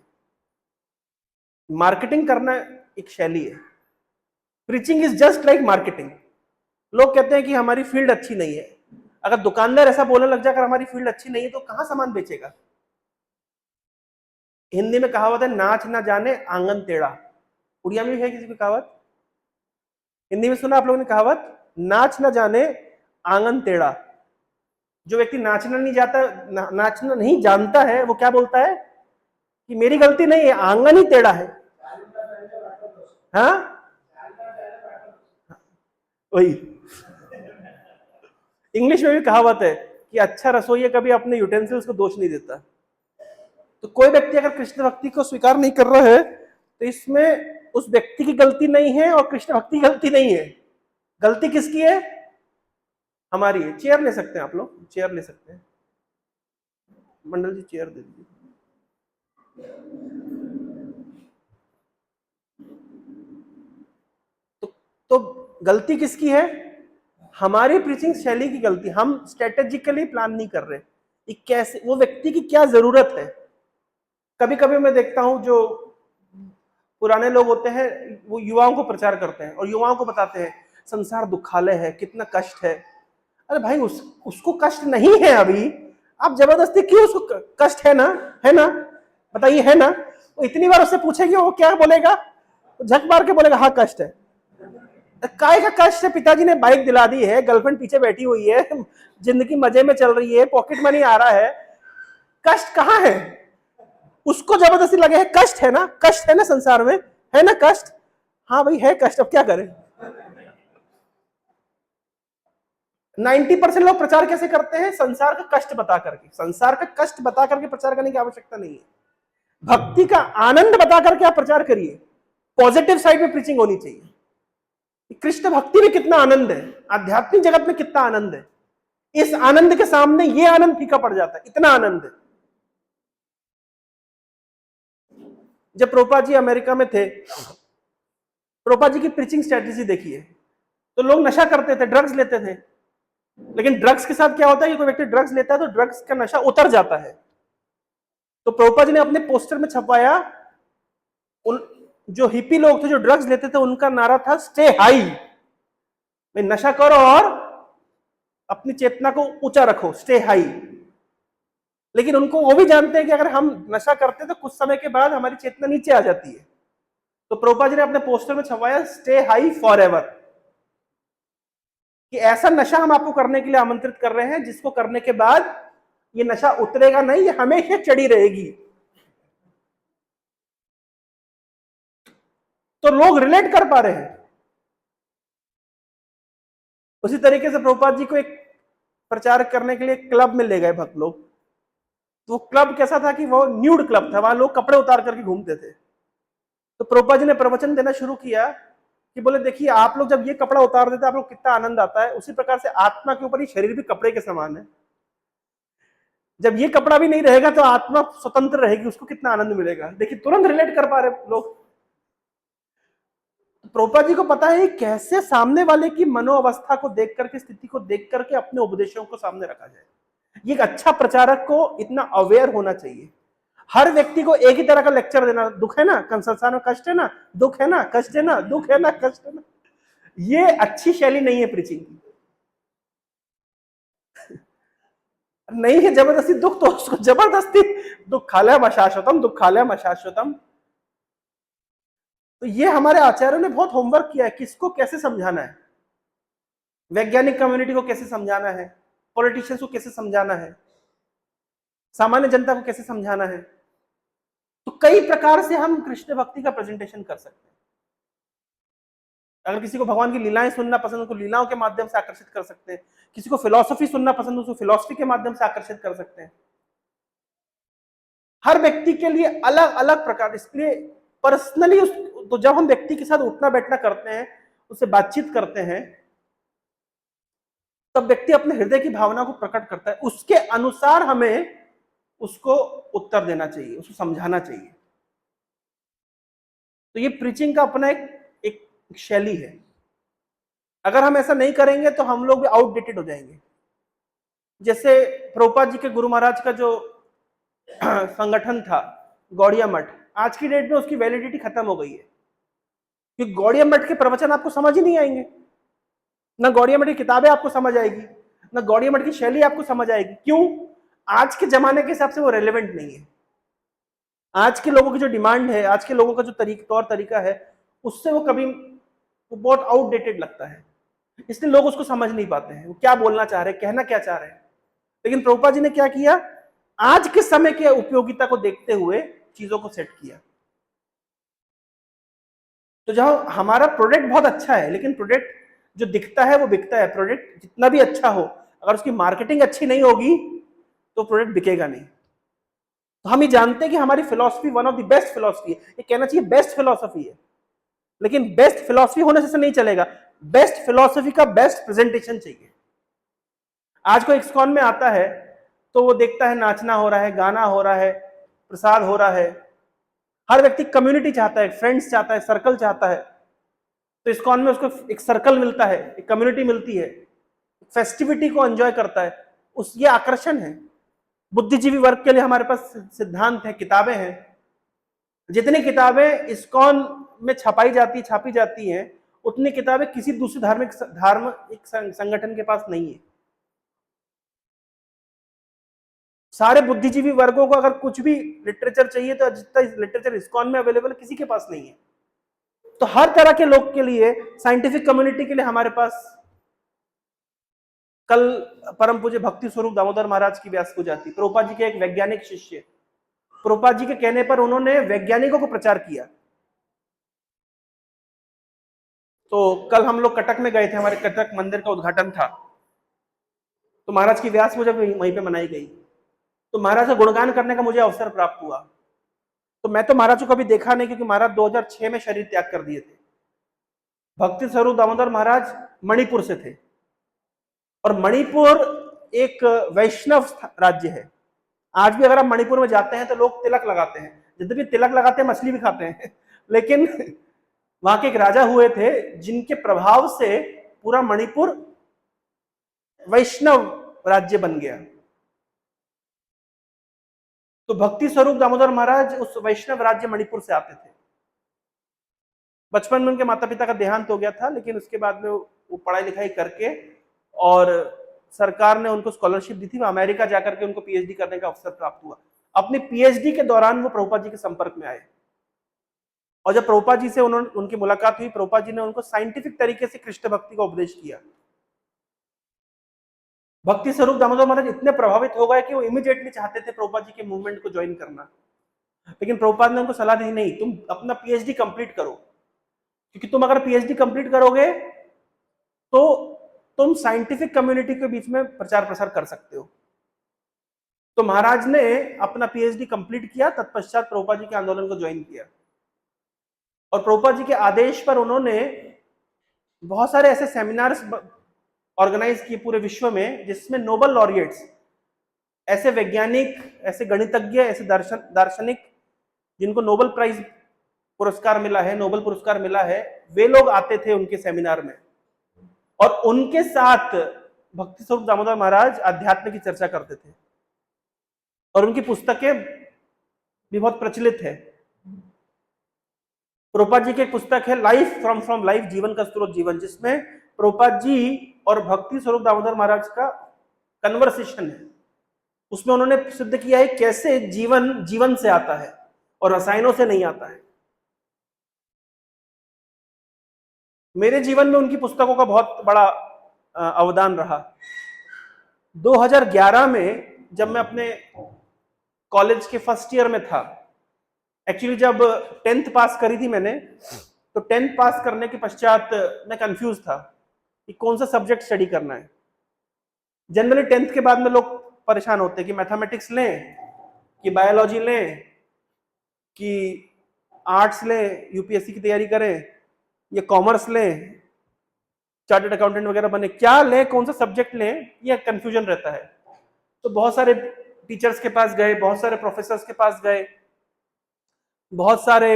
मार्केटिंग करना एक शैली है। Preaching is just like marketing. लोग कहते हैं कि हमारी फील्ड अच्छी नहीं है। अगर दुकानदार ऐसा बोलने लग जाए अगर हमारी फील्ड अच्छी नहीं है तो कहां सामान बेचेगा। हिंदी में कहावत है, नाच ना जाने आंगन टेढ़ा। उड़िया में भी है किसी की कहावत, हिंदी में सुना आप लोगों ने कहावत, नाच ना जाने आंगन टेढ़ा। जो व्यक्ति नाचना नहीं जानता है वो क्या बोलता है कि मेरी गलती नहीं है, आंगन ही टेढ़ा है। हाँ वही। इंग्लिश में भी कहावत है कि अच्छा रसोइया कभी अपने यूटेंसिल्स को दोष नहीं देता। तो कोई व्यक्ति अगर कृष्ण भक्ति को स्वीकार नहीं कर रहा है तो इसमें उस व्यक्ति की गलती नहीं है और कृष्ण भक्ति की गलती नहीं है। गलती किसकी है, हमारी है। चेयर ले सकते हैं आप लोग, चेयर ले सकते हैं। मंडल जी चेयर दे दीजिए। तो गलती किसकी है, हमारी प्रीचिंग शैली की गलती। हम स्ट्रेटेजिकली प्लान नहीं कर रहे कि कैसे, वो व्यक्ति की क्या जरूरत है। कभी कभी मैं देखता हूं जो पुराने लोग होते हैं वो युवाओं को प्रचार करते हैं और युवाओं को बताते हैं संसार दुखालय है, कितना कष्ट है। अरे भाई उसको कष्ट नहीं है अभी, आप जबरदस्ती क्यों, उसको कष्ट है ना, है ना, बताइए है ना। वो इतनी बार उससे पूछेगी वो क्या बोलेगा, झक मार के बोलेगा हाँ कष्ट है। काय का कष्ट है, पिताजी ने बाइक दिला दी है, गर्लफ्रेंड पीछे बैठी हुई है, जिंदगी मजे में चल रही है, पॉकेट मनी आ रहा है, कष्ट कहाँ है। उसको जबरदस्ती लगे है कष्ट है ना, कष्ट है ना संसार में, है ना कष्ट, हाँ भाई है कष्ट, अब क्या करें। 90% लोग प्रचार कैसे करते हैं, संसार का कष्ट बता करके। संसार का कष्ट बता करके प्रचार करने की आवश्यकता नहीं है। भक्ति का आनंद बता करके आप प्रचार करिए। पॉजिटिव साइड में प्रीचिंग होनी चाहिए। कृष्ण भक्ति में कितना आनंद है, आध्यात्मिक जगत में कितना आनंद है, इस आनंद के सामने ये आनंद फीका पड़ जाता है, इतना आनंद है। जब प्रभुपाद जी अमेरिका में थे, प्रभुपाद जी की प्रीचिंग स्ट्रेटेजी देखिए, तो लोग नशा करते थे, ड्रग्स लेते थे, लेकिन ड्रग्स के साथ क्या होता है कि कोई व्यक्ति ड्रग्स लेता है तो ड्रग्स का नशा उतर जाता है। तो प्रभुपाद जी ने अपने पोस्टर में छपवाया, उन जो हिप्पी लोग थे जो ड्रग्स लेते थे उनका नारा था स्टे हाई, में नशा करो और अपनी चेतना को ऊंचा रखो, स्टे हाई। लेकिन उनको वो भी जानते हैं कि अगर हम नशा करते हैं तो कुछ समय के बाद हमारी चेतना नीचे आ जाती है। तो प्रभुपाद जी ने अपने पोस्टर में छपवाया स्टे हाई फॉर एवर, कि ऐसा नशा हम आपको करने के लिए आमंत्रित कर रहे हैं जिसको करने के बाद ये नशा उतरेगा नहीं, ये हमेशा चढ़ी रहेगी। तो लोग रिलेट कर पा रहे हैं। उसी तरीके से प्रभुपाद जी को एक प्रचार करने के लिए क्लब में ले गए भक्त लोग। तो क्लब कैसा था कि वो न्यूड क्लब था, वहां लोग कपड़े उतार करके घूमते थे। तो प्रभुपाद जी ने प्रवचन देना शुरू किया कि बोले देखिए आप लोग जब ये कपड़ा उतार देते आप लोग कितना आनंद आता है, उसी प्रकार से आत्मा के ऊपर ही शरीर भी कपड़े के समान है। जब ये कपड़ा भी नहीं रहेगा तो आत्मा स्वतंत्र रहेगी, उसको कितना आनंद मिलेगा। देखिए तुरंत रिलेट कर पा रहे लोग। प्रभुपाद जी को पता है कैसे सामने वाले की मनोअवस्था को देख करके, स्थिति को देख करके अपने उपदेशों को सामने रखा जाए। ये एक अच्छा प्रचारक को इतना अवेयर होना चाहिए। हर व्यक्ति को एक ही तरह का लेक्चर देना, दुख है ना, संसार में कष्ट है ना, दुख है ना, कष्ट है ना, दुख है ना, कष्ट है ना, ये अच्छी शैली नहीं है प्रीचिंग की। नहीं है जबरदस्ती दुख, तो उसको जबरदस्ती दुखालयम अशाश्वतम, दुखालयम अशाश्वतम। तो ये हमारे आचार्यों ने बहुत होमवर्क किया है, किसको कैसे समझाना है, वैज्ञानिक कम्युनिटी को कैसे समझाना है, पॉलिटिशियंस को कैसे समझाना है, सामान्य जनता को कैसे समझाना है। तो कई प्रकार से हम कृष्ण भक्ति का प्रेजेंटेशन कर सकते हैं। अगर किसी को भगवान की लीलाएं सुनना पसंद है, उसको लीलाओं के माध्यम से आकर्षित कर सकते हैं। किसी को फिलॉसफी सुनना पसंद है, उसको फिलॉसफी के माध्यम से आकर्षित कर सकते हैं। हर व्यक्ति के लिए अलग अलग प्रकार, इसलिए पर्सनली तो जब हम व्यक्ति के साथ उठना बैठना करते हैं, उससे बातचीत करते हैं, तब व्यक्ति अपने हृदय की भावना को प्रकट करता है, उसके अनुसार हमें उसको उत्तर देना चाहिए, उसको समझाना चाहिए। तो ये प्रीचिंग का अपना एक शैली है। अगर हम ऐसा नहीं करेंगे तो हम लोग भी आउटडेटेड हो जाएंगे। जैसे प्रभुपाद जी के गुरु महाराज का जो संगठन था गौड़िया मठ, आज की डेट में उसकी वैलिडिटी खत्म हो गई है, क्योंकि गौड़िया मठ के प्रवचन आपको समझ ही नहीं आएंगे, ना गौड़िया मठ की किताबें आपको समझ आएगी, ना गौड़िया मठ की शैली आपको समझ आएगी। क्यों? आज के जमाने के हिसाब से वो रेलेवेंट नहीं है। आज के लोगों की जो डिमांड है, आज के लोगों का जो तौर तरीका है, उससे वो बहुत आउटडेटेड लगता है, इसलिए लोग उसको समझ नहीं पाते हैं, वो क्या बोलना चाह रहे हैं, कहना क्या चाह रहे हैं। लेकिन प्रभुपाद जी ने क्या किया, आज के समय के उपयोगिता को देखते हुए चीजों को सेट किया। तो जहां हमारा प्रोडक्ट बहुत अच्छा है, लेकिन प्रोडक्ट जो दिखता है वो बिकता है, प्रोडक्ट जितना भी अच्छा हो, अगर उसकी मार्केटिंग अच्छी नहीं होगी तो प्रोडक्ट बिकेगा नहीं। तो हम ये जानते हैं कि हमारी philosophy one of the best philosophy है, ये कहना चाहिए बेस्ट फिलॉसफी है, लेकिन बेस्ट फिलॉसफी होने से नहीं चलेगा, बेस्ट फिलॉसफी का बेस्ट प्रेजेंटेशन चाहिए। आज कोई इस्कॉन में आता है तो वो देखता है नाचना हो रहा है, गाना हो रहा है, प्रसाद हो रहा है, हर व्यक्ति कम्युनिटी चाहता है, फ्रेंड्स चाहता है, सर्कल चाहता है। तो इस्कॉन में उसको एक सर्कल मिलता है, एक कम्युनिटी मिलती है, फेस्टिविटी को एंजॉय करता है, उस ये आकर्षण है। बुद्धिजीवी वर्ग के लिए हमारे पास सिद्धांत है, किताबें हैं। जितनी किताबें इस्कॉन में छापी जाती हैं, उतनी किताबें किसी दूसरे धार्मिक संगठन के पास नहीं है। सारे बुद्धिजीवी वर्गों को अगर कुछ भी लिटरेचर चाहिए तो जितना लिटरेचर इस्कॉन में अवेलेबल किसी के पास नहीं है। तो हर तरह के लोग के लिए, साइंटिफिक कम्युनिटी के लिए हमारे पास, कल परम पूज्य भक्ति स्वरूप दामोदर महाराज की व्यास पूजा थी, प्रभुपाद जी के एक वैज्ञानिक शिष्य, प्रभुपाद जी के कहने पर उन्होंने वैज्ञानिकों को प्रचार किया। तो कल हम लोग कटक में गए थे, हमारे कटक मंदिर का उद्घाटन था, तो महाराज की व्यास पूजा वहीं पे मनाई गई। तो महाराज का गुणगान करने का मुझे अवसर प्राप्त हुआ। तो मैं तो महाराज को कभी देखा नहीं, क्योंकि महाराज 2006 में शरीर त्याग कर दिए थे। भक्ति स्वरूप दामोदर महाराज मणिपुर से थे, और मणिपुर एक वैष्णव राज्य है। आज भी अगर आप मणिपुर में जाते हैं तो लोग तिलक लगाते हैं, यद्यपि तिलक लगाते हैं मछली भी खाते हैं लेकिन वहां के एक राजा हुए थे जिनके प्रभाव से पूरा मणिपुर वैष्णव राज्य बन गया। तो भक्ति स्वरूप दामोदर महाराज उस वैष्णव राज्य मणिपुर से आते थे। बचपन में उनके माता पिता का देहांत हो गया था, लेकिन उसके बाद में वो पढ़ाई लिखाई करके, और सरकार ने उनको स्कॉलरशिप दी थी, वो अमेरिका जाकर के उनको पीएचडी करने का अवसर प्राप्त हुआ। अपनी पीएचडी के दौरान वो प्रभुपाद जी के संपर्क में आए, और जब प्रभुपाद जी से उनकी मुलाकात हुई, प्रभुपाद जी ने उनको साइंटिफिक तरीके से कृष्ण भक्ति का उपदेश किया। भक्ति स्वरूप दामोदर महाराज इतने प्रभावित हो गए कि वो इमीडिएटली चाहते थे प्रभुपाद जी के मूवमेंट को ज्वाइन करना, लेकिन प्रभुपाद ने उनको सलाह दी, नहीं, तुम अपना पीएचडी कंप्लीट करो, क्योंकि तुम अगर पीएचडी कंप्लीट करोगे तो तुम साइंटिफिक कम्युनिटी के बीच में प्रचार प्रसार कर सकते हो। तो महाराज ने अपना पीएचडी कंप्लीट किया, तत्पश्चात प्रभुपाद जी के आंदोलन को ज्वाइन किया, और प्रभुपाद जी के आदेश पर उन्होंने बहुत सारे ऐसे सेमिनार्स ऑर्गेनाइज किए पूरे विश्व में, जिसमें नोबेल लॉरिएट्स, ऐसे वैज्ञानिक, ऐसे गणितज्ञ, ऐसे दार्शनिक जिनको नोबेल प्राइज पुरस्कार मिला है, नोबेल पुरस्कार मिला है, वे लोग आते थे उनके सेमिनार में, और उनके साथ भक्ति स्वरूप दामोदर महाराज अध्यात्म की चर्चा करते थे, और उनकी पुस्तकें भी बहुत प्रचलित है। प्रभुपाद जी की एक पुस्तक है लाइफ फ्रॉम लाइफ, जीवन का स्रोत जीवन, जिसमें प्रभुपाद जी और भक्ति स्वरूप दामोदर महाराज का कन्वर्सेशन है। उसमें उन्होंने सिद्ध किया है कैसे जीवन जीवन से आता है और रसायनों से नहीं आता है। मेरे जीवन में उनकी पुस्तकों का बहुत बड़ा अवदान रहा। 2011 में जब मैं अपने कॉलेज के फर्स्ट ईयर में था, एक्चुअली जब 10th पास करी थी मैंने, तो 10th पास करने के पश्चात मैं कंफ्यूज था कि कौन सा सब्जेक्ट स्टडी करना है। जनरली 10th के बाद में लोग परेशान होते हैं कि मैथमेटिक्स लें, कि बायोलॉजी लें, कि आर्ट्स लें, यूपीएससी की तैयारी करें, या कॉमर्स लें, चार्टर्ड अकाउंटेंट वगैरह बने, क्या लें, कौन सा सब्जेक्ट लें, ये कंफ्यूजन रहता है। तो बहुत सारे टीचर्स के पास गए, बहुत सारे प्रोफेसर्स के पास गए, बहुत सारे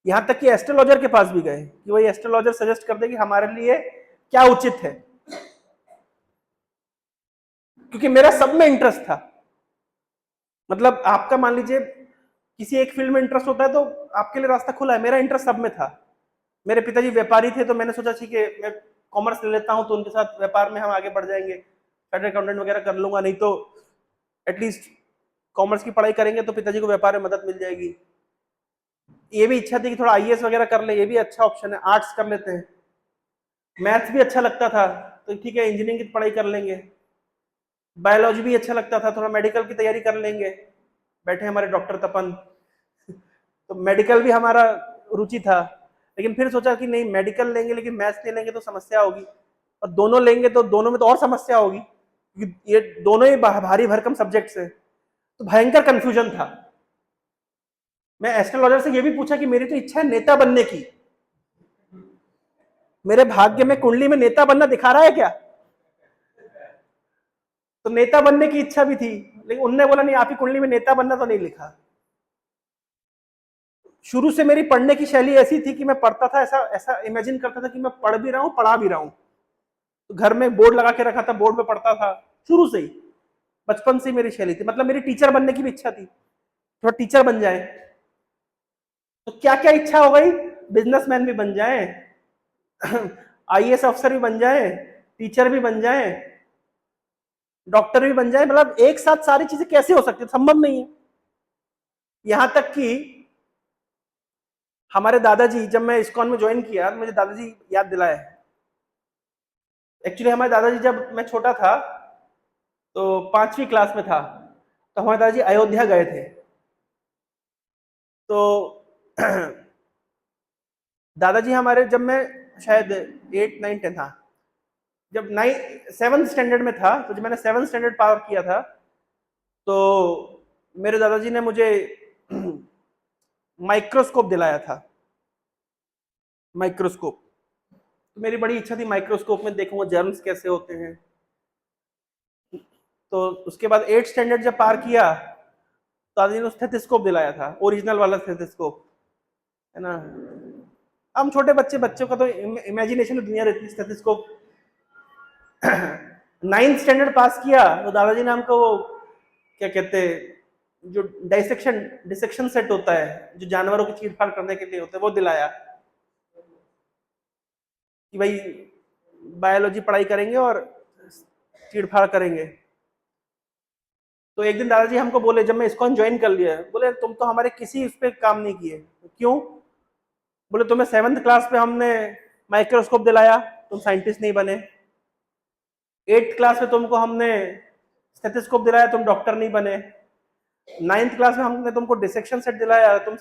यहां तक कि एस्ट्रोलॉजर के पास भी गए कि वही एस्ट्रोलॉजर सजेस्ट कर दे कि हमारे लिए क्या उचित है, क्योंकि मेरा सब में इंटरेस्ट था। मतलब आपका मान लीजिए किसी एक फील्ड में इंटरेस्ट होता है तो आपके लिए रास्ता खुला है, मेरा इंटरेस्ट सब में था। मेरे पिताजी व्यापारी थे, तो मैंने सोचा ठीक है मैं कॉमर्स ले लेता हूं, तो उनके साथ व्यापार में हम आगे बढ़ जाएंगे, चार्टर्ड अकाउंटेंट वगैरह कर लूंगा, नहीं तो एटलीस्ट कॉमर्स की पढ़ाई करेंगे तो पिताजी को व्यापार में मदद मिल जाएगी। ये भी इच्छा थी कि थोड़ा आईएएस वगैरह कर ले, ये भी अच्छा ऑप्शन है, आर्ट्स कर लेते हैं। मैथ्स भी अच्छा लगता था, तो ठीक है इंजीनियरिंग की पढ़ाई कर लेंगे। बायोलॉजी भी अच्छा लगता था, थोड़ा मेडिकल की तैयारी कर लेंगे, बैठे हमारे डॉक्टर तपन, तो मेडिकल भी हमारा रुचि था। लेकिन फिर सोचा कि नहीं, मेडिकल लेंगे लेकिन मैथ्स नहीं लेंगे तो समस्या होगी, और दोनों लेंगे तो दोनों में तो और समस्या होगी, क्योंकि ये दोनों ही भारी भरकम सब्जेक्ट्स है। तो भयंकर कंफ्यूजन था। मैं एस्ट्रोलॉजर से ये भी पूछा कि मेरी तो इच्छा है नेता बनने की, मेरे भाग्य में कुंडली में नेता बनना दिखा रहा है क्या? तो नेता बनने की इच्छा भी थी, लेकिन उनने बोला नहीं, आपकी कुंडली में नेता बनना तो नहीं लिखा। शुरू से मेरी पढ़ने की शैली ऐसी थी कि मैं पढ़ता था, ऐसा ऐसा इमेजिन करता था कि मैं पढ़ भी रहा हूं, पढ़ा भी रहा हूं। तो घर में बोर्ड लगा के रखा था, बोर्ड में पढ़ता था शुरू से ही, बचपन से ही मेरी शैली थी। मतलब मेरी टीचर बनने की भी इच्छा थी, थोड़ा टीचर बन जाए। तो क्या क्या इच्छा हो गई, बिजनेसमैन भी बन जाए, आईएएस अफसर भी बन जाए, टीचर भी बन जाए, डॉक्टर भी बन जाए। मतलब एक साथ सारी चीजें कैसे हो सकती है, संभव नहीं है। यहां तक कि हमारे दादाजी, जब मैं इस्कॉन में ज्वाइन किया, मुझे दादाजी याद दिलाया। एक्चुअली हमारे दादाजी, जब मैं छोटा था तो 5वीं क्लास में था, तो हमारे दादाजी अयोध्या गए थे। तो दादाजी हमारे, जब मैं शायद 8 9 10 था, जब 7th स्टैंडर्ड में था, तो जब मैंने 7th स्टैंडर्ड पार किया था, तो मेरे दादाजी ने मुझे माइक्रोस्कोप दिलाया था। माइक्रोस्कोप, तो मेरी बड़ी इच्छा थी माइक्रोस्कोप में देखूंगा जर्म्स कैसे होते हैं। तो उसके बाद 8th स्टैंडर्ड जब पार किया, तो दादाजी ने स्टेथोस्कोप दिलाया था, ओरिजिनल वाला स्टेथोस्कोप, है ना। हम छोटे बच्चे, बच्चों का तो इमेजिनेशन में दुनिया रहती है। स्टेथोस्कोप 9th स्टैंडर्ड पास किया, तो दादाजी ने हमको वो क्या कहते हैं, जो डिसेक्शन सेट होता है, जो जानवरों की चीरफाड़ करने के लिए होता है, वो दिलाया कि भाई बायोलॉजी पढ़ाई करेंगे और चीरफाड़ करेंगे। तो एक दिन दादाजी हमको बोले, जब मैं इस्कॉन ज्वाइन कर लिया, बोले तुम तो हमारे किसी उस पर काम नहीं किए। क्यों? बोले तुम्हें 7th क्लास पे हमने माइक्रोस्कोप दिलाया, तुम साइंटिस्ट नहीं बने। 8th क्लास में तुमको हमने स्टेथोस्कोप दिलाया, तुम डॉक्टर नहीं बने। 9th क्लास में हमने तुमको डिसेक्शन सेट दिलाया, तुम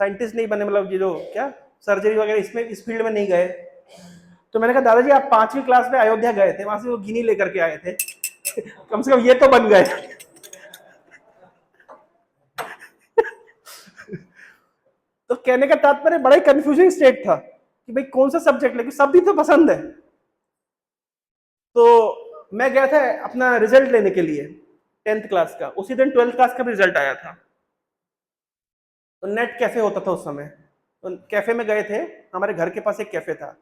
साइंटिस्ट नहीं बने, मतलब ये जो क्या सर्जरी वगैरह इसमें इस फील्ड में नहीं गए। तो मैंने कहा दादाजी आप 5वीं क्लास में अयोध्या गए थे, वहां से वो गिनी लेकर के आए थे, कम से कम ये तो बन गए। तो कहने का तात्पर्य बड़ा ही कंफ्यूजिंग स्टेट था कि भाई कौन सा सब्जेक्ट लेके, सब भी तो पसंद है। तो मैं गया था अपना रिजल्ट लेने के लिए 10th क्लास का, उसी दिन 12th क्लास का भी रिजल्ट आया था। तो नेट कैफे होता था उस समय, तो कैफे में गए थे, हमारे घर के पास एक कैफे था।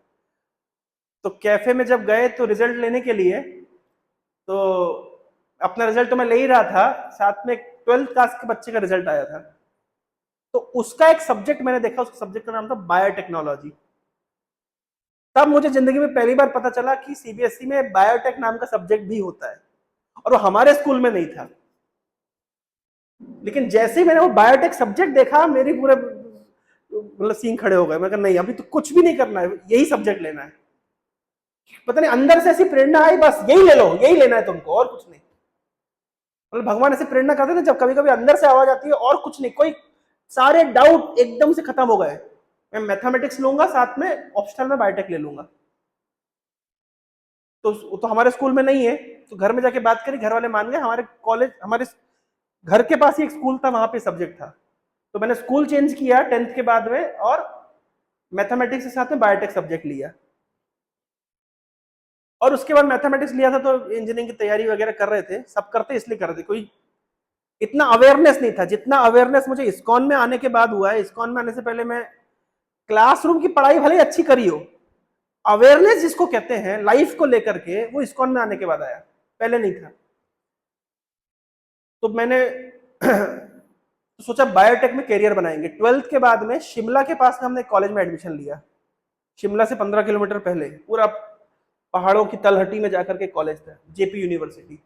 तो कैफे में जब गए तो रिजल्ट लेने के लिए, तो अपना रिजल्ट तो मैं ले ही रहा था, साथ में 12th क्लास के बच्चे का रिजल्ट आया था, तो उसका एक सब्जेक्ट मैंने देखा, उस सब्जेक्ट का नाम था बायोटेक्नोलॉजी। तब मुझे जिंदगी में पहली बार पता चला कि सीबीएसई में बायोटेक नाम का सब्जेक्ट भी होता है, और वो हमारे स्कूल में नहीं था। लेकिन जैसे ही मैंने वो बायोटेक सब्जेक्ट देखा, मेरी पूरे मतलब सीन खड़े हो गए। मैं कहा नहीं, अभी तो कुछ भी नहीं करना है, यही सब्जेक्ट लेना है। पता नहीं अंदर से ऐसी प्रेरणा आई, बस यही ले लो, यही लेना है तुमको, और कुछ नहीं। मतलब भगवान ऐसे प्रेरणा करते ना, जब कभी कभी अंदर से आवाज आती है और कुछ नहीं, कोई सारे डाउट एकदम से खत्म हो गए। मैं मैथमेटिक्स लूंगा, साथ में ऑप्शनल में बायोटेक ले लूंगा। तो हमारे स्कूल में नहीं है, तो घर में जाके बात करी, घर वाले मान गए। हमारे कॉलेज, हमारे घर के पास ही एक स्कूल था, वहां पे सब्जेक्ट था। तो मैंने स्कूल चेंज किया 10th के बाद में, और मैथमेटिक्स के साथ में बायोटेक सब्जेक्ट लिया। और उसके बाद मैथमेटिक्स लिया था तो इंजीनियरिंग की तैयारी वगैरह कर रहे थे, सब करते इसलिए कर रहे थे, कोई इतना अवेयरनेस नहीं था जितना अवेयरनेस मुझे इस्कॉन में आने के बाद हुआ है। इस्कॉन में आने से पहले मैं क्लासरूम की पढ़ाई भले ही अच्छी करी हो, अवेयरनेस जिसको कहते हैं लाइफ को लेकर के, वो इस्कॉन में आने के बाद आया, पहले नहीं था। तो मैंने तो सोचा बायोटेक में करियर बनाएंगे। 12th के बाद में शिमला के पास में हमने कॉलेज में एडमिशन लिया, शिमला से 15 किलोमीटर पहले, पूरा पहाड़ों की तलहटी में जाकर के कॉलेज था, जेपी यूनिवर्सिटी,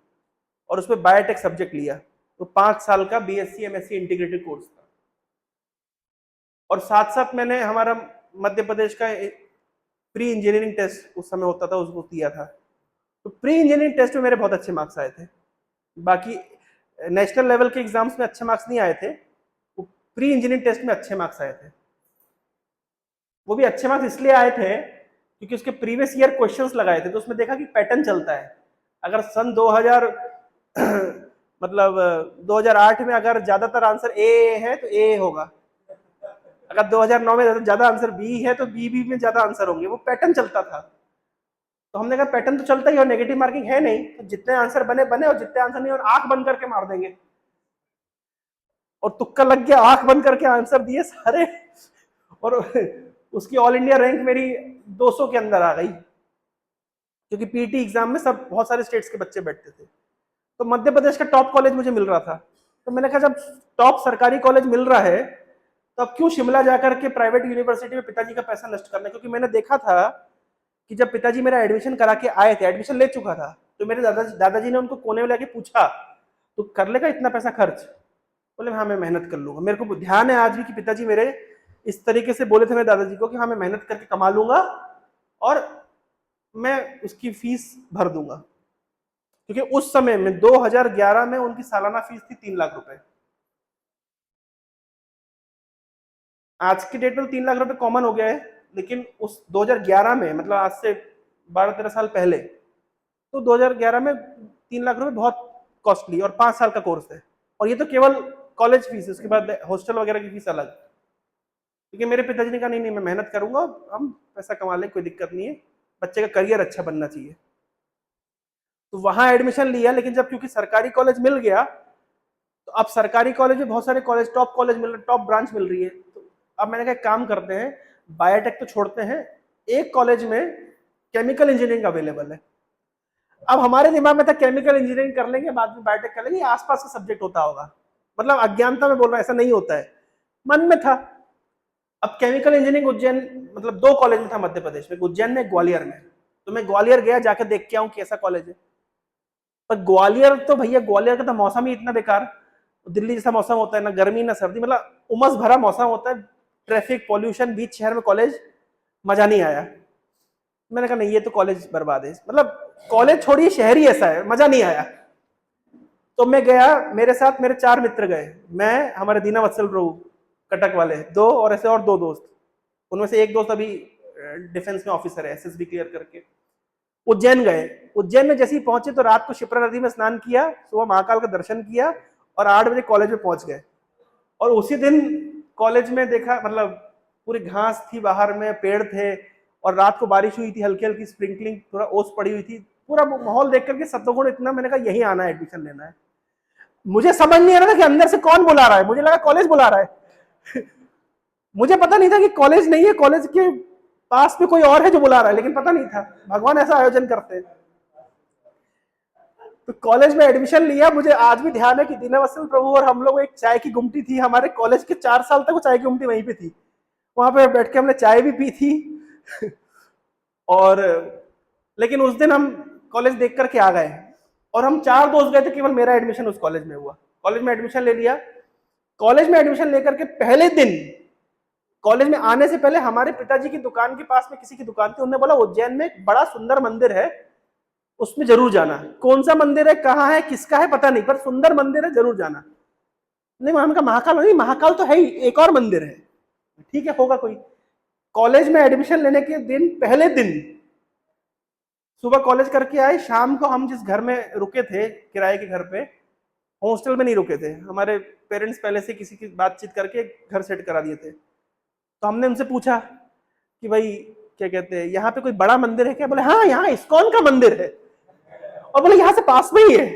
और उसमें बायोटेक सब्जेक्ट लिया। तो 5 साल का बीएससी एमएससी इंटीग्रेटेड कोर्स था। और साथ साथ मैंने हमारा मध्य प्रदेश का प्री इंजीनियरिंग टेस्ट उस समय होता था, उसको दिया था। तो प्री इंजीनियरिंग टेस्ट में मेरे बहुत अच्छे मार्क्स आए थे। बाकी नेशनल लेवल के एग्जाम्स में अच्छे मार्क्स नहीं आए थे, प्री इंजीनियरिंग टेस्ट में अच्छे मार्क्स आए थे। वो भी अच्छे मार्क्स इसलिए आए थे क्योंकि उसके प्रीवियस ईयर क्वेश्चंस लगाए थे, तो उसमें देखा कि पैटर्न चलता है। अगर सन 2000 मतलब 2008 में अगर ज्यादातर आंसर ए है तो ए होगा, अगर 2009 में ज्यादा आंसर बी है तो बी में ज्यादा आंसर होंगे, वो पैटर्न चलता था। तो हमने कहा पैटर्न तो चलता ही, और नेगेटिव मार्किंग है नहीं, तो जितने आंसर बने बने, और जितने आंसर नहीं और आंख बंद करके मार देंगे। और तुक्का लग गया, आंख बंद करके आंसर दिए सारे, और उसकी ऑल इंडिया रैंक मेरी 200 के अंदर आ गई, क्योंकि पीटी एग्जाम में सब बहुत सारे स्टेट्स के बच्चे बैठते थे। तो मध्य प्रदेश का टॉप कॉलेज मुझे मिल रहा था। तो मैंने कहा जब टॉप सरकारी कॉलेज मिल रहा है, तो अब क्यों शिमला जाकर के प्राइवेट यूनिवर्सिटी में पिताजी का पैसा नष्ट करना। क्योंकि मैंने देखा था कि जब पिताजी मेरा एडमिशन करा के आए थे, एडमिशन ले चुका था, तो मेरे दादाजी ने उनको कोने में लाके पूछा, तो कर लेगा इतना पैसा खर्च? बोले हाँ मैं मेहनत कर लूंगा। मेरे को ध्यान है आज भी कि पिताजी मेरे इस तरीके से बोले थे मेरे दादाजी को कि हाँ मैं मेहनत करके कमा लूंगा और मैं उसकी फीस भर दूंगा। क्योंकि उस समय में 2011 में उनकी सालाना फीस थी 3 लाख रुपए। आज की डेट में 3 लाख रुपए कॉमन हो गया है, लेकिन उस 2011 में, मतलब आज से 12-13 साल पहले, तो 2011 में 3 लाख रुपए बहुत कॉस्टली, और 5 साल का कोर्स है। और ये तो केवल कॉलेज फीस, उसके बाद हॉस्टल वगैरह की फीस अलग। क्योंकि मेरे पिताजी ने कहा नहीं नहीं मैं मेहनत करूंगा, हम पैसा कमा लें, कोई दिक्कत नहीं है, बच्चे का करियर अच्छा बनना चाहिए। तो वहां एडमिशन लिया, लेकिन जब क्योंकि सरकारी कॉलेज मिल गया, तो अब सरकारी कॉलेज में बहुत सारे कॉलेज, टॉप कॉलेज मिल रहे, टॉप ब्रांच मिल रही है। तो अब मैंने कहा काम करते हैं, बायोटेक तो छोड़ते हैं, एक कॉलेज में केमिकल इंजीनियरिंग अवेलेबल है। अब हमारे दिमाग में था केमिकल इंजीनियरिंग कर लेंगे, बाद में बायोटेक कर लेंगे, आसपास का सब्जेक्ट होता होगा, मतलब अज्ञानता में बोल रहा, ऐसा नहीं होता है, मन में था। अब केमिकल इंजीनियरिंग उज्जैन, मतलब 2 कॉलेज में था मध्य प्रदेश में, उज्जैन में, ग्वालियर में। तो मैं ग्वालियर गया, जाकर देख के आऊं कैसा कॉलेज है। पर ग्वालियर तो भैया, ग्वालियर का तो मौसम ही इतना बेकार, दिल्ली जैसा मौसम होता है, ना गर्मी ना सर्दी, मतलब उमस भरा मौसम होता है, ट्रैफिक पॉल्यूशन, बीच शहर में कॉलेज, मजा नहीं आया। मैंने कहा नहीं ये तो कॉलेज बर्बाद है, मतलब कॉलेज छोड़िए शहर ही ऐसा है, मजा नहीं आया। तो मैं गया, मेरे साथ मेरे 4 मित्र गए, मैं, हमारे दीना वत्सल प्रभु कटक वाले 2, और ऐसे और 2 दोस्त, उनमें से एक दोस्त अभी डिफेंस में ऑफिसर है, एसएसबी क्लियर करके। उज्जैन गए। उज्जैन में जैसे ही पहुंचे तो रात को शिप्रा नदी में स्नान किया, सुबह महाकाल का दर्शन किया, और 8 बजे कॉलेज में पहुंच गए। और उसी दिन कॉलेज में देखा, मतलब पूरी घास थी बाहर में, पेड़ थे, और रात को बारिश हुई थी, हल्की हल्की स्प्रिंकलिंग, थोड़ा ओस पड़ी हुई थी, पूरा माहौल देख करके सत्वगुण इतना, मैंने कहा यही आना है, एडमिशन लेना है। मुझे समझ नहीं आ रहा था कि अंदर से कौन बुला रहा है, मुझे लगा कॉलेज बुला रहा है। मुझे पता नहीं था कि कॉलेज नहीं है, कॉलेज के पास में कोई और है जो बुला रहा है, लेकिन पता नहीं था, भगवान ऐसा आयोजन करते हैं। तो कॉलेज में एडमिशन लिया। मुझे आज भी ध्यान है कि दीनावत्सल प्रभु और हम लोग, एक चाय की गुमटी थी हमारे कॉलेज के, 4 साल तक वो चाय की गुमटी वहीं पे थी, वहां पे बैठ के हमने चाय भी पी थी। और लेकिन उस दिन हम कॉलेज देख करके आ गए, और हम 4 दोस्त गए थे, केवल मेरा एडमिशन उस कॉलेज में हुआ। कॉलेज में एडमिशन ले लिया। कॉलेज में एडमिशन लेकर के पहले दिन, कॉलेज में आने से पहले हमारे पिताजी की दुकान के पास में किसी की दुकान थी, उन्होंने बोला उज्जैन में एक बड़ा सुंदर मंदिर है, उसमें जरूर जाना। कौन सा मंदिर है, कहाँ है, किसका है पता नहीं, पर सुंदर मंदिर है, जरूर जाना। नहीं, हमने कहा महाकाल नहीं, महाकाल तो है ही, एक और मंदिर है, ठीक है होगा कोई। कॉलेज में एडमिशन लेने के दिन, पहले दिन सुबह कॉलेज करके आए, शाम को हम जिस घर में रुके थे किराए के घर पे, हॉस्टल में नहीं रुके थे, हमारे पेरेंट्स पहले से किसी की बातचीत करके घर सेट करा दिए थे। तो हमने उनसे पूछा कि भाई क्या कहते हैं, यहाँ पे कोई बड़ा मंदिर है क्या? बोले हाँ, यहाँ इस्कॉन का मंदिर है। और बोले यहाँ से पास में ही है।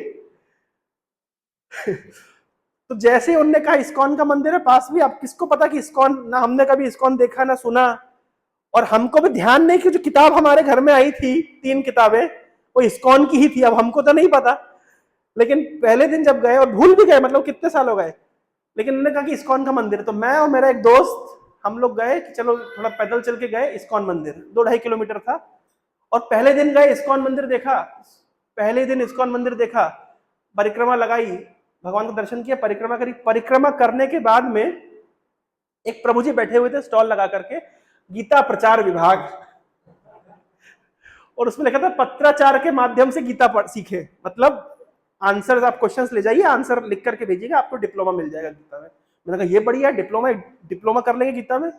तो जैसे ही उन्होंने कहा इस्कॉन का मंदिर है पास भी, अब किसको पता कि इस्कॉन, ना हमने कभी इस्कॉन देखा ना सुना, और हमको भी ध्यान नहीं कि जो किताब हमारे घर में आई थी, 3 किताबें, वो इस्कॉन की ही थी। अब हमको तो नहीं पता, लेकिन पहले दिन जब गए, और भूल भी गए, मतलब कितने साल हो गए, लेकिन उन्होंने कहा कि इस्कॉन का मंदिर। तो मैं और मेरा एक दोस्त, हम लोग गए कि चलो थोड़ा पैदल चल के गए इस्कॉन मंदिर, 2-2.5 किलोमीटर था। और पहले दिन गए, इस्कॉन मंदिर देखा, पहले दिन इस्कॉन मंदिर देखा, परिक्रमा लगाई, भगवान का दर्शन किया, परिक्रमा करी। परिक्रमा करने के बाद में एक प्रभु जी बैठे हुए थे स्टॉल लगा करके, गीता प्रचार विभाग, और उसमें लिखा था पत्राचार के माध्यम से गीता सीखे, मतलब आंसर, आप क्वेश्चंस ले जाइए, आंसर लिख करके भेजिएगा, आपको डिप्लोमा मिल जाएगा गीता में। मैंने कहा ये बढ़िया, डिप्लोमा कर लेंगे गीता में।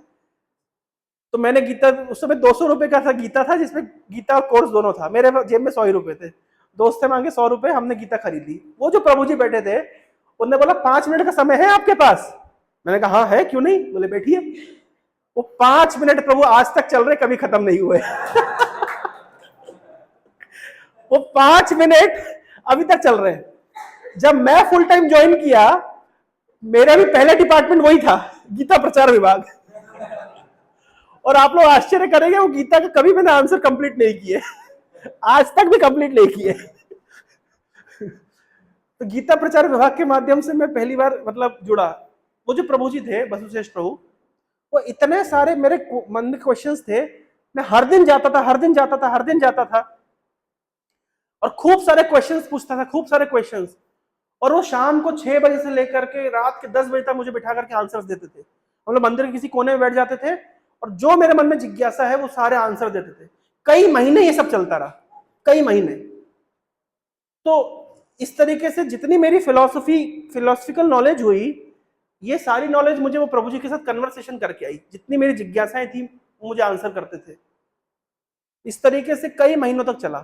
तो मैंने गीता, उस समय 200 रुपए का था गीता था, जिसमें गीता और कोर्स दोनों था, मेरे जेब में 100 ही रुपए थे, दोस्त से मांगे 100 रुपए, हमने गीता खरीदी। वो जो प्रभु जी बैठे थे, उन्होंने बोला 5 मिनट का समय है आपके पास? मैंने कहा हाँ है, क्यों नहीं, बोले बैठिए। वो 5 मिनट प्रभु आज तक चल रहे, कभी खत्म नहीं हुए। वो 5 मिनट अभी तक चल रहे हैं। जब मैं फुल टाइम ज्वाइन किया, मेरा भी पहला डिपार्टमेंट वही था, गीता प्रचार विभाग। और आप लोग आश्चर्य करेंगे, वो गीता का कभी मैंने आंसर कंप्लीट नहीं किए, आज तक भी कंप्लीट नहीं किए। तो गीता प्रचार विभाग के माध्यम से मैं पहली बार मतलब जुड़ा। वो जो प्रभु जी थे, वसुश्रेष्ठ प्रभु, वो इतने सारे मेरे मन में क्वेश्चंस थे, मैं हर दिन जाता था, हर दिन जाता था, हर दिन जाता था, और खूब सारे क्वेश्चंस पूछता था, खूब सारे क्वेश्चंस। और वो शाम को 6 बजे से लेकर के रात के 10 बजे तक मुझे बिठा करके आंसर्स देते थे। हम लोग मंदिर के किसी कोने में बैठ जाते थे, और जो मेरे मन में जिज्ञासा है वो सारे आंसर देते थे। कई महीने ये सब चलता रहा, कई महीने। तो इस तरीके से जितनी मेरी फिलोसफिकल नॉलेज हुई, ये सारी नॉलेज मुझे वो प्रभु जी के साथ कन्वर्सेशन करके आई। जितनी मेरी जिज्ञासाएं थी, मुझे आंसर करते थे। इस तरीके से कई महीनों तक चला।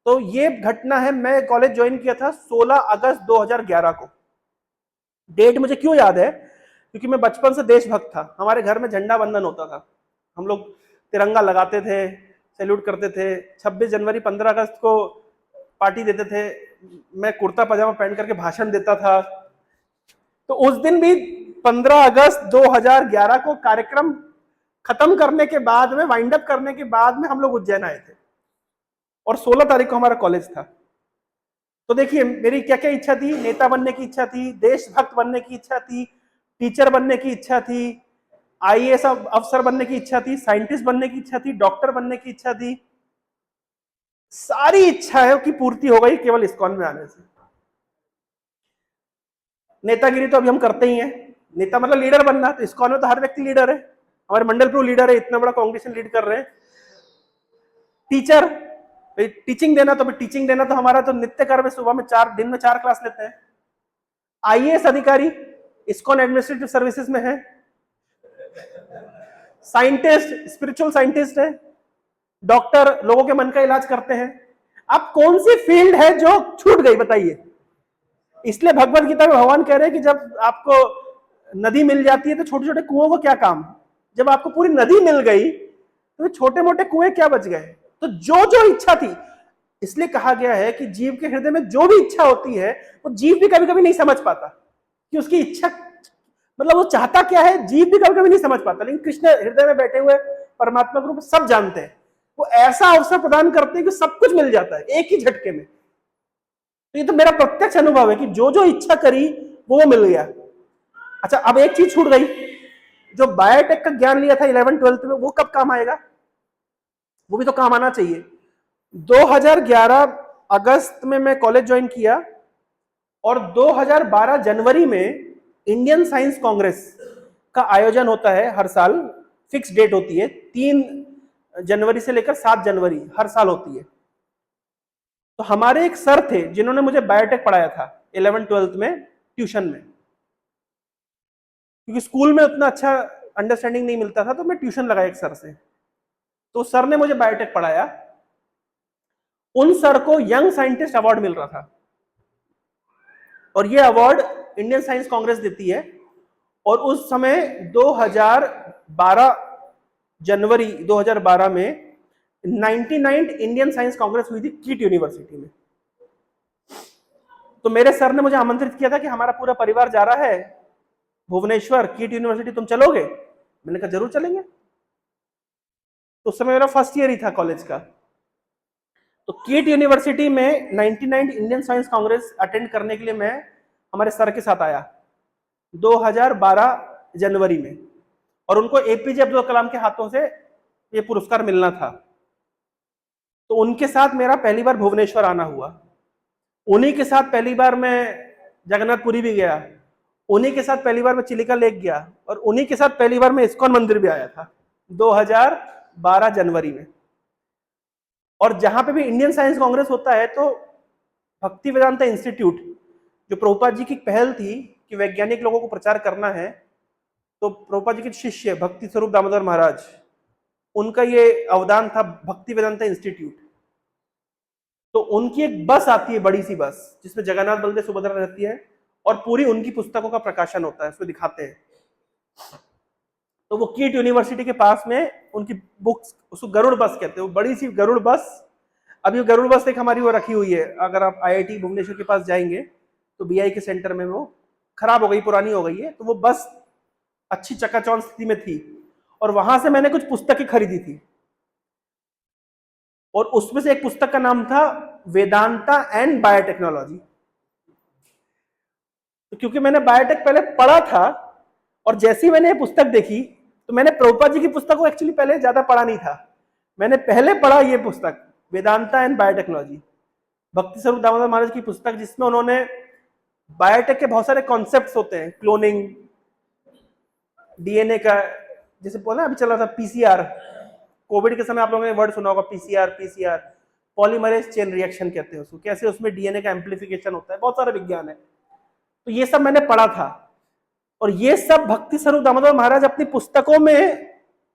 तो ये घटना है, मैं कॉलेज ज्वाइन किया था 16 अगस्त 2011 को। डेट मुझे क्यों याद है, क्योंकि मैं बचपन से देशभक्त था। हमारे घर में झंडा वंदन होता था, हम लोग तिरंगा लगाते थे, सैल्यूट करते थे। 26 जनवरी 15 अगस्त को पार्टी देते थे, मैं कुर्ता पजामा पहन करके भाषण देता था। तो उस दिन भी 15 अगस्त 2011 को कार्यक्रम खत्म करने के बाद में, वाइंड अप करने के बाद में हम लोग उज्जैन आए थे, और 16 तारीख को हमारा कॉलेज था। तो देखिए मेरी क्या क्या इच्छा थी, नेता बनने की इच्छा थी, देशभक्त बनने की इच्छा थी, टीचर बनने की इच्छा थी, आईएएस अफसर बनने की इच्छा थी, साइंटिस्ट बनने की इच्छा थी, डॉक्टर बनने की इच्छा थी। सारी इच्छाओं की पूर्ति हो गई केवल इस्कॉन में आने से। नेतागिरी तो अभी हम करते ही हैं, नेता मतलब लीडर बनना, तो इस्कॉन में तो हर व्यक्ति लीडर है। हमारे मंडल प्रभु लीडर है, इतना बड़ा कांग्रेशन लीड कर रहे हैं। टीचर, टीचिंग देना, तो टीचिंग देना तो हमारा तो नित्य कर्म है, सुबह में 4 दिन में 4 क्लास लेते हैं। आईएएस अधिकारी इस्कॉन एडमिनिस्ट्रेटिव सर्विसेज में है। साइंटिस्ट स्पिरिचुअल साइंटिस्ट है। डॉक्टर लोगों के मन का इलाज करते हैं। अब कौन सी फील्ड है जो छूट गई बताइए? इसलिए भगवत गीता में भगवान कह रहे हैं कि जब आपको नदी मिल जाती है तो छोटे छोटे कुओं को क्या काम, जब आपको पूरी नदी मिल गई तो छोटे मोटे कुएं क्या बच गए? तो जो जो इच्छा थी, इसलिए कहा गया है कि जीव के हृदय में जो भी इच्छा होती है वो जीव भी कभी कभी नहीं समझ पाता कि उसकी इच्छा मतलब वो चाहता क्या है, जीव भी कभी कभी नहीं समझ पाता, लेकिन कृष्ण हृदय में बैठे हुए परमात्मा के रूप में सब जानते हैं। वो ऐसा अवसर प्रदान करते हैं कि सब कुछ मिल जाता है एक ही झटके में। तो ये तो मेरा प्रत्यक्ष अनुभव है कि जो जो इच्छा करी वो मिल गया। अच्छा, अब एक चीज छूट गई, जो बायोटेक का ज्ञान लिया था 11th-12th में, वो कब काम आएगा? वो भी तो काम आना चाहिए। 2011 अगस्त में मैं कॉलेज ज्वाइन किया और 2012 जनवरी में इंडियन साइंस कांग्रेस का आयोजन होता है हर साल, फिक्स डेट होती है, 3 जनवरी से लेकर 7 जनवरी हर साल होती है। तो हमारे एक सर थे जिन्होंने मुझे बायोटेक पढ़ाया था 11th-12th में ट्यूशन में, क्योंकि स्कूल में उतना अच्छा अंडरस्टैंडिंग नहीं मिलता था, तो मैं ट्यूशन लगाया एक सर से। तो सर ने मुझे बायोटेक पढ़ाया। उन सर को यंग साइंटिस्ट अवार्ड मिल रहा था, और ये अवार्ड इंडियन साइंस कांग्रेस देती है। और उस समय 2012 जनवरी 2012 में 99 इंडियन साइंस कांग्रेस हुई थी कीट यूनिवर्सिटी में। तो मेरे सर ने मुझे आमंत्रित किया था कि हमारा पूरा परिवार जा रहा है भुवनेश्वर कीट यूनिवर्सिटी, तुम चलोगे? मैंने कहा जरूर चलेंगे। तो उस समय मेरा फर्स्ट ईयर ही था कॉलेज का। तो कीट यूनिवर्सिटी में 99 इंडियन साइंस कांग्रेस अटेंड करने के लिए मैं हमारे सर के साथ आया 2012 जनवरी में, और उनको एपीजे अब्दुल कलाम के हाथों से ये पुरस्कार मिलना था। तो उनके साथ मेरा पहली बार भुवनेश्वर आना हुआ, उन्हीं के साथ पहली बार मैं जगन्नाथपुरी भी गया, उन्हीं के साथ पहली बार मैं चिलिका लेक गया, और उन्हीं के साथ पहली बार मैं इस्कॉन मंदिर भी आया था 2012 जनवरी में। और जहां पे भी इंडियन साइंस कांग्रेस होता है तो भक्ति वेदांता इंस्टीट्यूट, जो प्रभुपाद जी की पहल थी कि वैज्ञानिक लोगों को प्रचार करना है, तो प्रभुपाद जी के शिष्य भक्ति स्वरूप दामोदर महाराज, उनका ये अवदान था भक्ति वेदांता इंस्टीट्यूट। तो उनकी एक बस आती है, बड़ी सी बस, जिसमें जगन्नाथ बलदेव सुभद्रा रहती है, और पूरी उनकी पुस्तकों का प्रकाशन होता है, उसको दिखाते हैं। तो वो कीट यूनिवर्सिटी के पास में उनकी बुक्स, उसको गरुड़ बस कहते हैं, वो बड़ी सी गरुड़ बस। अभी वो गरुड़ बस एक हमारी वो रखी हुई है, अगर आप आईआईटी भुवनेश्वर के पास जाएंगे तो बीआई के सेंटर में, वो खराब हो गई, पुरानी हो गई है। तो वो बस अच्छी चकाचौंध स्थिति में थी, और वहां से मैंने कुछ पुस्तकें खरीदी थी, और उसमें से एक पुस्तक का नाम था वेदांता एंड बायोटेक्नोलॉजी। तो क्योंकि मैंने बायोटेक पहले पढ़ा था, और जैसे ही मैंने ये पुस्तक देखी, तो मैंने प्रभुपाद जी की पुस्तक को एक्चुअली पहले ज्यादा पढ़ा नहीं था, मैंने पहले पढ़ा ये पुस्तक वेदांता एंड बायोटेक्नोलॉजी, भक्ति स्वरूप दामोदर महाराज की पुस्तक, जिसमें उन्होंने बायोटेक के बहुत सारे कॉन्सेप्ट्स होते हैं, क्लोनिंग, डीएनए का, जैसे बोला अभी चला था पीसीआर, कोविड के समय आप लोगों ने वर्ड सुना होगा पीसीआर, पॉलीमरेज चेन रिएक्शन कहते हैं उसको, कैसे उसमें डीएनए का एम्प्लीफिकेशन होता है, बहुत सारा विज्ञान है। तो ये सब मैंने पढ़ा था, और ये सब भक्ति स्वरूप दामोदर महाराज अपनी पुस्तकों में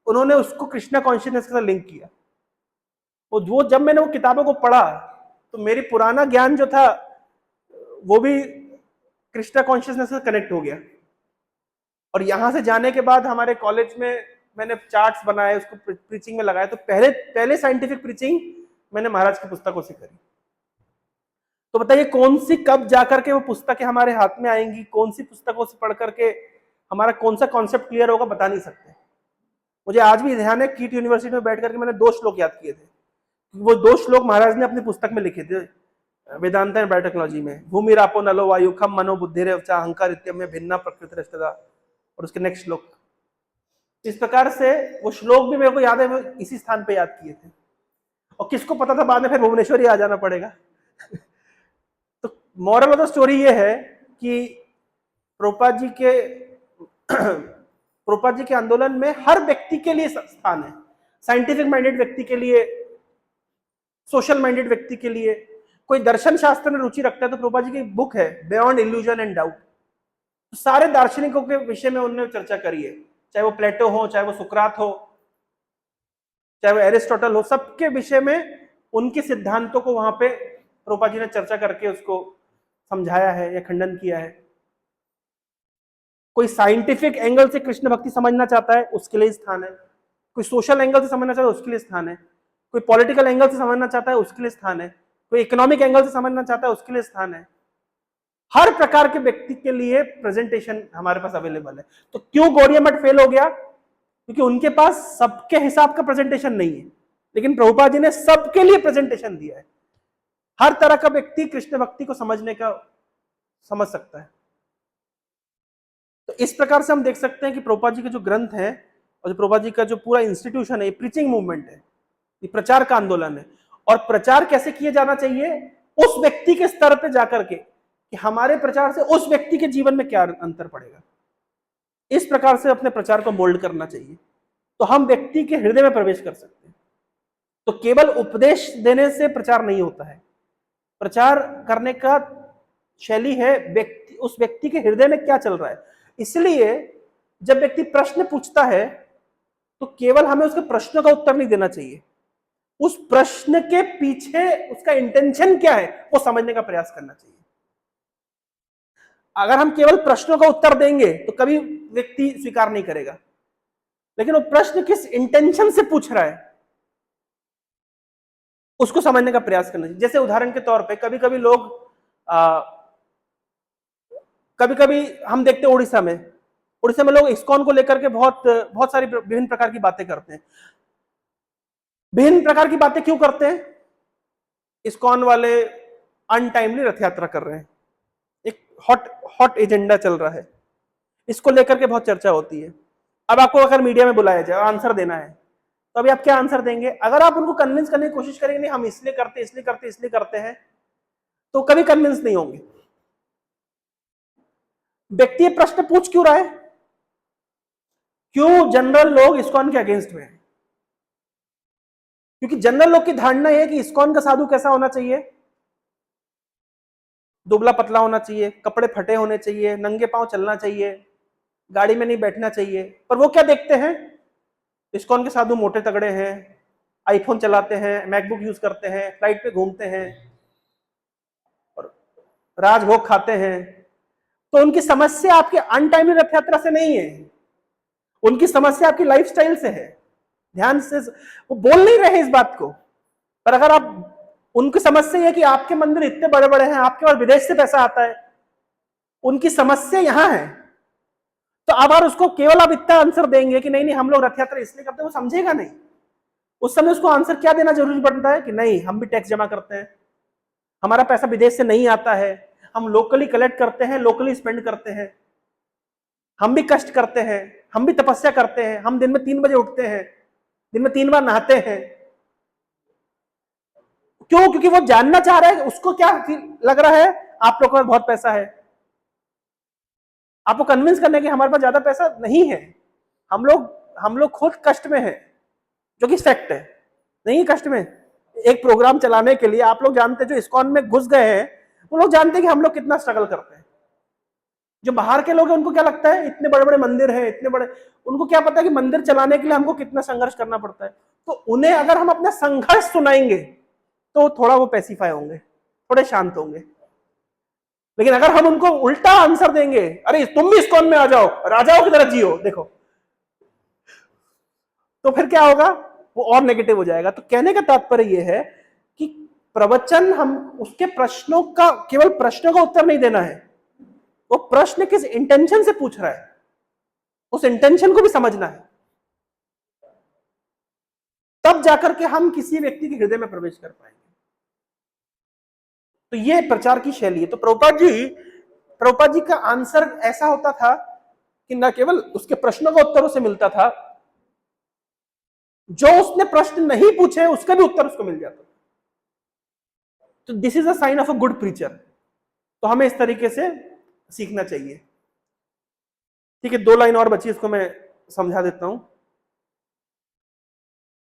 उन्होंने उसको कृष्णा कॉन्शियसनेस के साथ लिंक किया। और वो जब मैंने वो किताबों को पढ़ा, तो मेरी पुराना ज्ञान जो था वो भी कृष्णा कॉन्शियसनेस से कनेक्ट हो गया। और यहां से जाने के बाद हमारे कॉलेज में मैंने चार्ट्स बनाए, उसको प्रीचिंग में लगाया। तो पहले साइंटिफिक प्रीचिंग मैंने महाराज की पुस्तकों से करी। तो बताइए कौन सी कब जाकर के वो पुस्तकें हमारे हाथ में आएंगी, कौन सी पुस्तकों से पढ़ करके हमारा कौन सा कॉन्सेप्ट क्लियर होगा, बता नहीं सकते। मुझे आज भी ध्यान है, कीट यूनिवर्सिटी में बैठ करके मैंने 2 श्लोक याद किए थे। वो 2 श्लोक महाराज ने अपनी पुस्तक में लिखे थे वेदांता एंड बायोटेक्नोलॉजी में, भूमि रापो नलो वायु खम मनो बुद्धिरे अहंकार इत्यम में भिन्ना प्रकृति रष्टदा, और उसके नेक्स्ट श्लोक। इस प्रकार से वो श्लोक भी मेरे को याद है, मैं इसी स्थान पे याद किए थे। और किसको पता था बाद में फिर भुवनेश्वर ही आ जाना पड़ेगा। तो मॉरल ऑफ द स्टोरी ये है कि प्रभुपाद जी के आंदोलन में हर व्यक्ति के लिए स्थान है, साइंटिफिक माइंडेड व्यक्ति के लिए, सोशल माइंडेड व्यक्ति के लिए। कोई दर्शन शास्त्र में रुचि रखता है तो प्रभुपाद जी की बुक है बियॉन्ड इल्यूजन एंड डाउट, तो सारे दार्शनिकों के विषय में उन्होंने चर्चा करी है, चाहे वो प्लेटो हो, चाहे वो सुकरात हो, चाहे वो एरिस्टोटल हो, सबके विषय में उनके सिद्धांतों को वहां पे प्रभुपाद जी ने चर्चा करके उसको समझाया है या खंडन किया है। कोई साइंटिफिक एंगल से कृष्ण भक्ति समझना चाहता है उसके लिए स्थान है, कोई सोशल एंगल से समझना चाहता है उसके लिए स्थान है, कोई पॉलिटिकल एंगल से समझना चाहता है उसके लिए स्थान है, कोई इकोनॉमिक एंगल से समझना चाहता है उसके लिए स्थान है। हर प्रकार के व्यक्ति के लिए प्रेजेंटेशन हमारे पास अवेलेबल है। तो क्यों गौड़िया मठ फेल हो गया? क्योंकि उनके पास सबके हिसाब का प्रेजेंटेशन नहीं है, लेकिन प्रभुपाद जी ने सबके लिए प्रेजेंटेशन दिया है। हर तरह का व्यक्ति कृष्ण भक्ति को समझ सकता है। तो इस प्रकार से हम देख सकते हैं कि प्रभुपाद जी के जो ग्रंथ है और जो प्रभुपाद जी का जो पूरा इंस्टीट्यूशन है, ये प्रीचिंग मूवमेंट है, ये प्रचार का आंदोलन है। और प्रचार कैसे किया जाना चाहिए? उस व्यक्ति के स्तर पे जाकर के, कि हमारे प्रचार से उस व्यक्ति के जीवन में क्या अंतर पड़ेगा, इस प्रकार से अपने प्रचार को मोल्ड करना चाहिए, तो हम व्यक्ति के हृदय में प्रवेश कर सकते हैं। तो केवल उपदेश देने से प्रचार नहीं होता है। प्रचार करने का शैली है उस व्यक्ति के हृदय में क्या चल रहा है। इसलिए जब व्यक्ति प्रश्न पूछता है तो केवल हमें उसके प्रश्न का उत्तर नहीं देना चाहिए, उस प्रश्न के पीछे उसका इंटेंशन क्या है वो समझने का प्रयास करना चाहिए। अगर हम केवल प्रश्नों का उत्तर देंगे तो कभी व्यक्ति स्वीकार नहीं करेगा, लेकिन वो प्रश्न किस इंटेंशन से पूछ रहा है उसको समझने का प्रयास करना चाहिए। जैसे उदाहरण के तौर पे कभी कभी लोग कभी कभी हम देखते हैं उड़ीसा में लोग इस्कॉन को लेकर के बहुत सारी विभिन्न प्रकार की बातें करते हैं। विभिन्न प्रकार की बातें क्यों करते हैं? इस्कॉन वाले अनटाइमली रथ यात्रा कर रहे हैं, एक हॉट एजेंडा चल रहा है, इसको लेकर के बहुत चर्चा होती है। अब आपको अगर मीडिया में बुलाया जाए आंसर देना है तो अभी आप क्या आंसर देंगे? अगर आप उनको कन्विंस करने की कोशिश करेंगे नहीं हम इसलिए करते हैं, तो कभी कन्विंस नहीं होंगे। व्यक्ति ये प्रश्न पूछ क्यों रहा है? क्यों जनरल लोग इस्कॉन के अगेंस्ट में हैं? क्योंकि जनरल लोग की धारणा यह है कि इस्कॉन का साधु कैसा होना चाहिए? दुबला पतला होना चाहिए, कपड़े फटे होने चाहिए, नंगे पांव चलना चाहिए, गाड़ी में नहीं बैठना चाहिए। पर वो क्या देखते हैं? इस्कॉन के साधु मोटे तगड़े हैं, आईफोन चलाते हैं, मैकबुक यूज करते हैं, फ्लाइट पे घूमते हैं और राजभोग खाते हैं। तो उनकी समस्या आपके अनटाइमली रथ यात्रा से नहीं है, उनकी समस्या आपकी लाइफस्टाइल से है। ध्यान से वो बोल नहीं रहे इस बात को, पर अगर आप उनकी समस्या है कि आपके मंदिर इतने बड़े बड़े हैं, आपके पास विदेश से पैसा आता है, उनकी समस्या यहां है। तो अब उसको केवल आप इतना आंसर देंगे कि नहीं हम लोग रथ यात्रा इसलिए करते हैं, वो समझेगा नहीं। उस समय उसको आंसर क्या देना जरूरी पड़ता है कि नहीं हम भी टैक्स जमा करते हैं, हमारा पैसा विदेश से नहीं आता है, हम लोकली कलेक्ट करते हैं, लोकली स्पेंड करते हैं, हम भी कष्ट करते हैं, हम भी तपस्या करते हैं, हम दिन में 3 बजे उठते हैं, दिन में 3 बार नहाते हैं। क्यों? क्योंकि वो जानना चाह रहा है, उसको क्या लग रहा है आप लोगों के पास बहुत पैसा है, आपको कन्विंस करने की हमारे पास ज्यादा पैसा नहीं है, हम लोग खुद कष्ट में हैं, जो कि फैक्ट है। नहीं कष्ट में, एक प्रोग्राम चलाने के लिए आप लोग जानते हैं, जो इस्कॉन में घुस गए हैं वो लोग जानते हैं कि हम लोग कितना स्ट्रगल करते हैं। जो बाहर के लोग हैं उनको क्या लगता है इतने बड़े बड़े मंदिर हैं, इतने बड़े, उनको क्या पता है कि मंदिर चलाने के लिए हमको कितना संघर्ष करना पड़ता है। तो उन्हें अगर हम अपना संघर्ष सुनाएंगे तो थोड़ा वो पैसिफाई होंगे, थोड़े शांत होंगे। लेकिन अगर हम उनको उल्टा आंसर देंगे, अरे तुम भी इस्कॉन में आ जाओ, राजाओं की तरह जियो, देखो, तो फिर क्या होगा? वो और नेगेटिव हो जाएगा। तो कहने का तात्पर्य यह है कि प्रवचन, हम उसके प्रश्नों का, केवल प्रश्नों का उत्तर नहीं देना है, वो प्रश्न किस इंटेंशन से पूछ रहा है उस इंटेंशन को भी समझना है, तब जाकर के हम किसी व्यक्ति के हृदय में प्रवेश कर पाएंगे। तो ये प्रचार की शैली है। तो प्रभुपाद जी का आंसर ऐसा होता था कि न केवल उसके प्रश्नों का उत्तर उसे मिलता था, जो उसने प्रश्न नहीं पूछे उसका भी उत्तर उसको मिल जाता। तो this is a sign of a good preacher. तो हमें इस तरीके से सीखना चाहिए। ठीक है, 2 लाइन और बची, इसको मैं समझा देता हूं।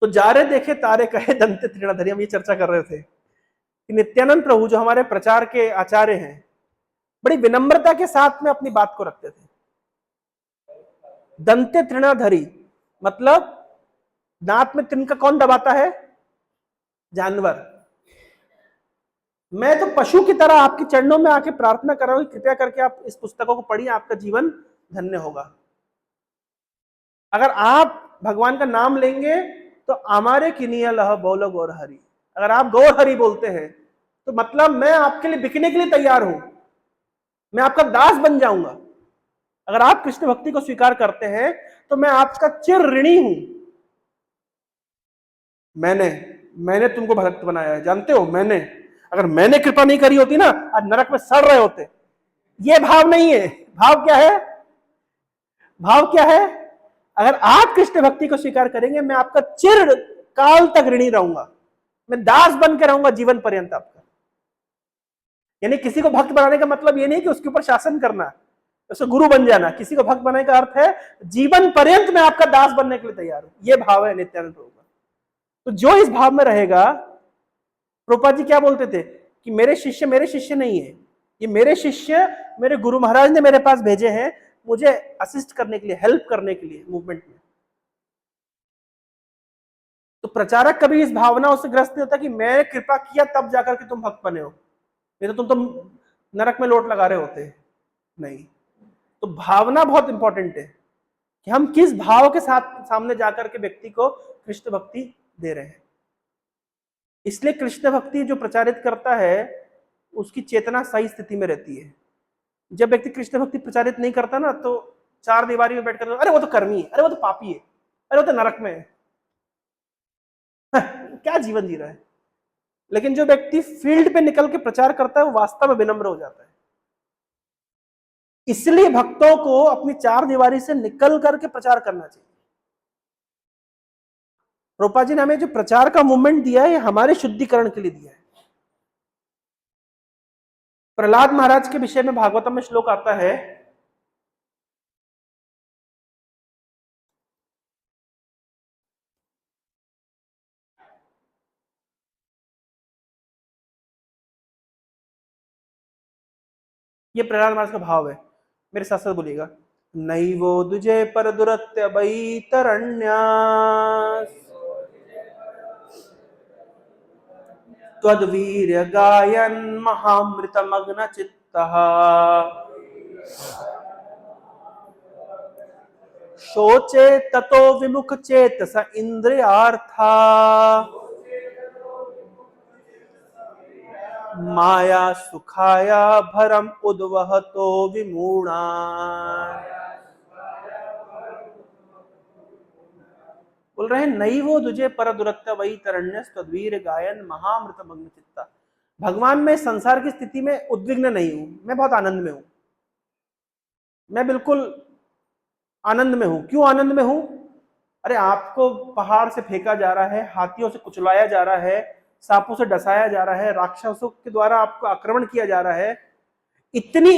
तो जारे देखे तारे कहे दंते तृणाधरी, हम ये चर्चा कर रहे थे कि नित्यानंद प्रभु जो हमारे प्रचार के आचार्य हैं, बड़ी विनम्रता के साथ में अपनी बात को रखते थे। दंते तृणाधरी मतलब दांत में तृण का कौन दबाता है? जानवर। मैं तो पशु की तरह आपके चरणों में आके प्रार्थना कर रहा हूं, कृपया करके आप इस पुस्तकों को पढ़िए, आपका जीवन धन्य होगा। अगर आप भगवान का नाम लेंगे तो हमारे किनिया लह बोलो गौर हरि, अगर आप गौर हरि बोलते हैं तो मतलब मैं आपके लिए बिकने के लिए तैयार हूं, मैं आपका दास बन जाऊंगा। अगर आप कृष्ण भक्ति को स्वीकार करते हैं तो मैं आपका चिर ऋणी हूं। मैंने तुमको भक्त बनाया है, जानते हो, मैंने। अगर मैंने कृपा नहीं करी होती ना, आज नरक में सड़ रहे होते। ये भाव नहीं है। भाव क्या है? भाव क्या है? अगर आप कृष्ण भक्ति को स्वीकार करेंगे, मैं आपका चिर काल तक ऋणी रहूंगा, मैं दास बन के रहूंगा जीवन पर्यंत आपका। यानी किसी को भक्त बनाने का मतलब ये नहीं कि उसके ऊपर शासन करना, उसको गुरु बन जाना। किसी को भक्त बनाने का अर्थ है जीवन पर्यंत मैं आपका दास बनने के लिए तैयार हूं। ये भाव है नित्यानंद प्रभु का। तो जो इस भाव में रहेगा, प्रभुपाद जी क्या बोलते थे कि मेरे शिष्य नहीं है, ये मेरे शिष्य मेरे गुरु महाराज ने मेरे पास भेजे हैं मुझे असिस्ट करने के लिए, हेल्प करने के लिए मूवमेंट में। तो प्रचारक कभी इस भावनाओं से ग्रस्त नहीं होता कि मैं कृपा किया तब जाकर के तुम भक्त बने हो, नहीं तो तुम नरक में लोट लगा रहे होते। नहीं। तो भावना बहुत इंपॉर्टेंट है कि हम किस भाव के साथ सामने जाकर के व्यक्ति को कृष्ण भक्ति दे रहे हैं। इसलिए कृष्ण भक्ति जो प्रचारित करता है उसकी चेतना सही स्थिति में रहती है। जब व्यक्ति कृष्ण भक्ति प्रचारित नहीं करता ना, तो चार दीवारी में बैठकर अरे वो तो कर्मी है, अरे वो तो पापी है, अरे वो तो नरक में है, क्या जीवन जी रहा है। लेकिन जो व्यक्ति फील्ड पे निकल के प्रचार करता है वो वास्तव में विनम्र हो जाता है। इसलिए भक्तों को अपनी चार दीवारी से निकल करके प्रचार करना चाहिए। प्रभुपाद जी ने हमें जो प्रचार का मूवमेंट दिया है, हमारे शुद्धिकरण के लिए दिया है। प्रहलाद महाराज के विषय में भागवतम में श्लोक आता है, ये प्रहलाद महाराज का भाव है, मेरे साथ साथ बोलिएगा। नैवो दुजे पर दुरत्य वैतरण्यास त्वद्वीर्य गायन महामृतमग्न चित्तः शोचे ततो विमुख चेतस इंद्रियार्था माया सुखाया भरम उद्वहतो विमूढ़ा। बोल रहे हैं नई वो दुझे पर दुरत्य वही तरण्य तद्वीर गायन महामृत मग्न चित्ता। भगवान में संसार की स्थिति में उद्विग्न नहीं हूं, मैं बहुत आनंद में हूं, मैं बिल्कुल आनंद में हूं। क्यों आनंद में हूं? अरे आपको पहाड़ से फेंका जा रहा है, हाथियों से कुचलाया जा रहा है, सांपों से डसाया जा रहा है, राक्षसों के द्वारा आपको आक्रमण किया जा रहा है। इतनी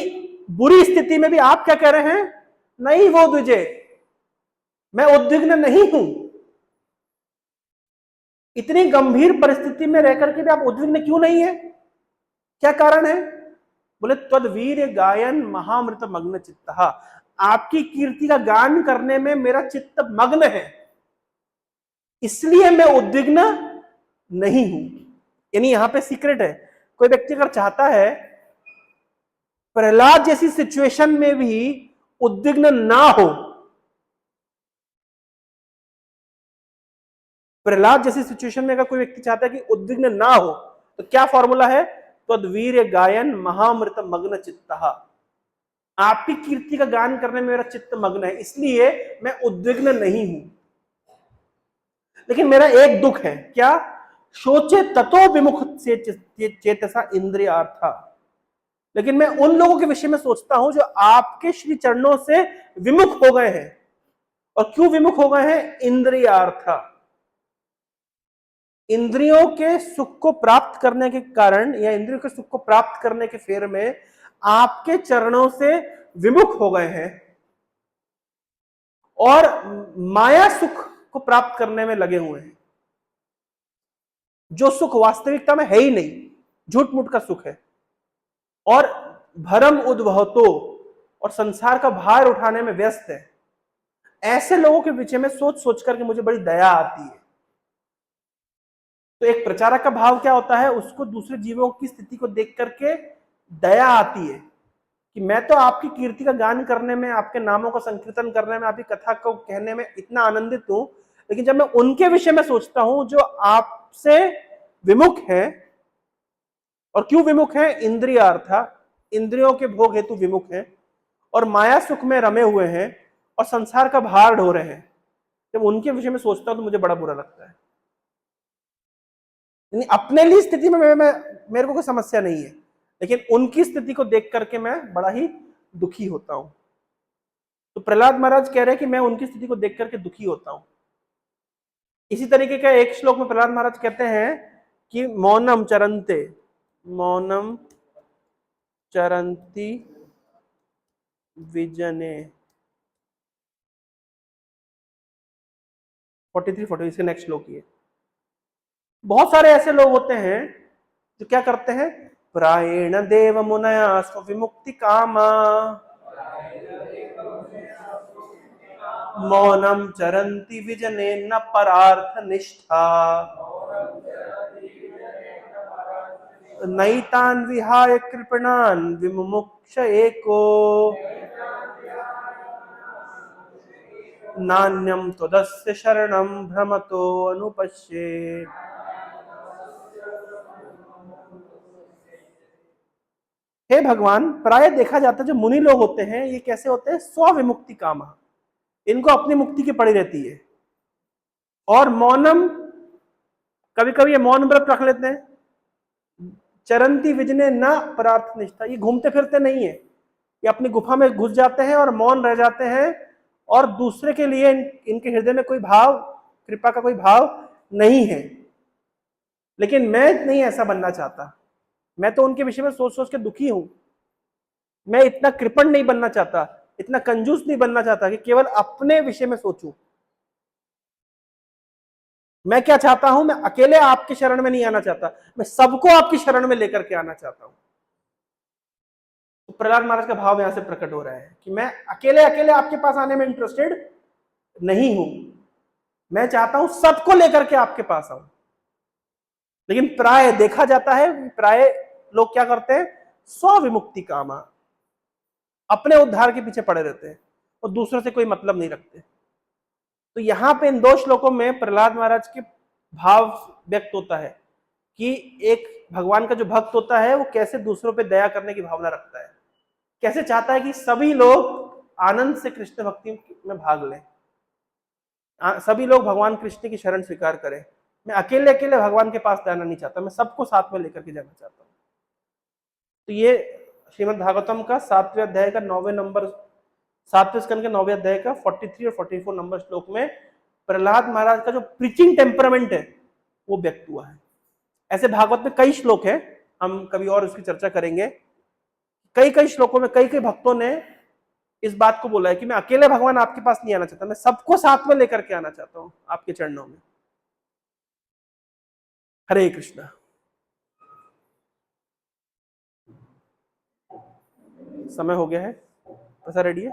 बुरी स्थिति में भी आप क्या कह रहे हैं? नहीं वो तुझे, मैं उद्विग्न नहीं हूं। इतनी गंभीर परिस्थिति में रहकर के भी आप उद्विग्न क्यों नहीं है? क्या कारण है? बोले त्वद्वीर गायन महामृत मग्न चित्तः, आपकी कीर्ति का गान करने में मेरा चित्त मग्न है, इसलिए मैं उद्विग्न नहीं हूं। यानी यहां पे सीक्रेट है। कोई व्यक्ति अगर चाहता है प्रहलाद जैसी सिचुएशन में भी उद्विग्न ना हो, प्रहलाद जैसी सिचुएशन में अगर कोई व्यक्ति चाहता है कि उद्विग्न ना हो, तो क्या फॉर्मूला है? त्वद्वीर्य गायन महामृत मग्न चित्तः, आपकी कीर्ति का गान करने में मेरा चित्त मग्न है, इसलिए मैं उद्विग्न नहीं हूं। लेकिन मेरा एक दुख है, क्या? शोचे ततो विमुख से चेतसा इंद्रियार्था। लेकिन मैं उन लोगों के विषय में सोचता हूं जो आपके श्री चरणों से विमुख हो गए हैं। और क्यों विमुख हो गए हैं? इंद्रियार्था, इंद्रियों के सुख को प्राप्त करने के कारण या इंद्रियों के सुख को प्राप्त करने के फेर में आपके चरणों से विमुख हो गए हैं और माया सुख को प्राप्त करने में लगे हुए हैं, जो सुख वास्तविकता में है ही नहीं, झूठ मूठ का सुख है। और भरम उद्वहतो, और संसार का भार उठाने में व्यस्त है। ऐसे लोगों के विषय में सोच सोच करके मुझे बड़ी दया आती है। तो एक प्रचारक का भाव क्या होता है? उसको दूसरे जीवों की स्थिति को देख करके दया आती है कि मैं तो आपकी कीर्ति का गान करने में, आपके नामों का संकीर्तन करने में, आपकी कथा को कहने में इतना आनंदित हूं, लेकिन जब मैं उनके विषय में सोचता हूं जो आपसे विमुख है। और क्यों विमुख है? इंद्रियार्था, इंद्रियों के भोग हेतु विमुख है और माया सुख में रमे हुए हैं और संसार का भार ढो रहे हैं। जब उनके विषय में सोचता हूं तो मुझे बड़ा बुरा लगता है। यानी अपने लिए स्थिति में मैं मेरे को कोई समस्या नहीं है, लेकिन उनकी स्थिति को देख करके मैं बड़ा ही दुखी होता हूं। तो प्रहलाद महाराज कह रहे हैं कि मैं उनकी स्थिति को देख करके दुखी होता हूं। इसी तरीके का एक श्लोक में प्रहलाद महाराज कहते हैं कि मौनम चरंते, मौनम चरंती विजने, 43-40 इसके नेक्स्ट श्लोक ये। बहुत सारे ऐसे लोग होते हैं जो क्या करते हैं, प्रायेण देव मुनया स्वविमुक्ति कामा मौनम चरंती विजने न परार्थ निष्ठा नैतान विहाय कृपणान विमुमुक्ष एको नान्यम त्वदस्य शरणम भ्रमतो अनुपश्ये। हे भगवान, प्राय देखा जाता है जो मुनि लोग होते हैं ये कैसे होते हैं, स्वविमुक्ति कामा, इनको अपनी मुक्ति की पड़ी रहती है। और मौनम, कभी कभी ये मौन व्रत रख लेते हैं। चरंती विजने न परार्थ निष्ठा, ये घूमते फिरते नहीं है, ये अपनी गुफा में घुस जाते हैं और मौन रह जाते हैं, और दूसरे के लिए इनके हृदय में कोई भाव, कृपा का कोई भाव नहीं है। लेकिन मैं नहीं ऐसा बनना चाहता, मैं तो उनके विषय में सोच सोच के दुखी हूं। मैं इतना कृपण नहीं बनना चाहता, इतना कंजूस नहीं बनना चाहता कि केवल अपने विषय में सोचूं। मैं क्या चाहता हूं, मैं अकेले आपकी शरण में नहीं आना चाहता, मैं सबको आपकी शरण में लेकर के आना चाहता हूं। तो प्रहलाद महाराज का भाव यहां से प्रकट हो रहा है कि मैं अकेले अकेले आपके पास आने में इंटरेस्टेड नहीं हूं, मैं चाहता हूं सबको लेकर के आपके पास आऊं। लेकिन प्राय देखा जाता है, प्राय लोग क्या करते हैं, स्वविमुक्ति कामा, अपने उद्धार के पीछे पड़े रहते हैं और दूसरों से कोई मतलब नहीं रखते। तो यहां पे इन 2 श्लोकों में प्रहलाद महाराज के भाव व्यक्त होता है कि एक भगवान का जो भक्त होता है वो कैसे दूसरों पे दया करने की भावना रखता है, कैसे चाहता है कि सभी लोग आनंद से कृष्ण भक्ति में भाग लें, सभी लोग भगवान कृष्ण की शरण स्वीकार करें। मैं अकेले अकेले भगवान के पास जाना नहीं चाहता, मैं सबको साथ में लेकर के जाना चाहता हूँ। तो ये श्रीमद् भागवतम का 7वें अध्याय का 9वें नंबर, 7वें स्कंद के 9वें अध्याय का 43 और 44 नंबर श्लोक में प्रहलाद महाराज का जो प्रीचिंग टेम्परामेंट है वो व्यक्त हुआ है। ऐसे भागवत में कई श्लोक हैं, हम कभी और इसकी चर्चा करेंगे। कई कई श्लोकों में कई कई भक्तों ने इस बात को बोला है कि मैं अकेले भगवान आपके पास नहीं आना चाहता, मैं सबको साथ में लेकर के आना चाहता हूं आपके चरणों में। हरे कृष्णा। समय हो गया है, ऐसा रेडी है?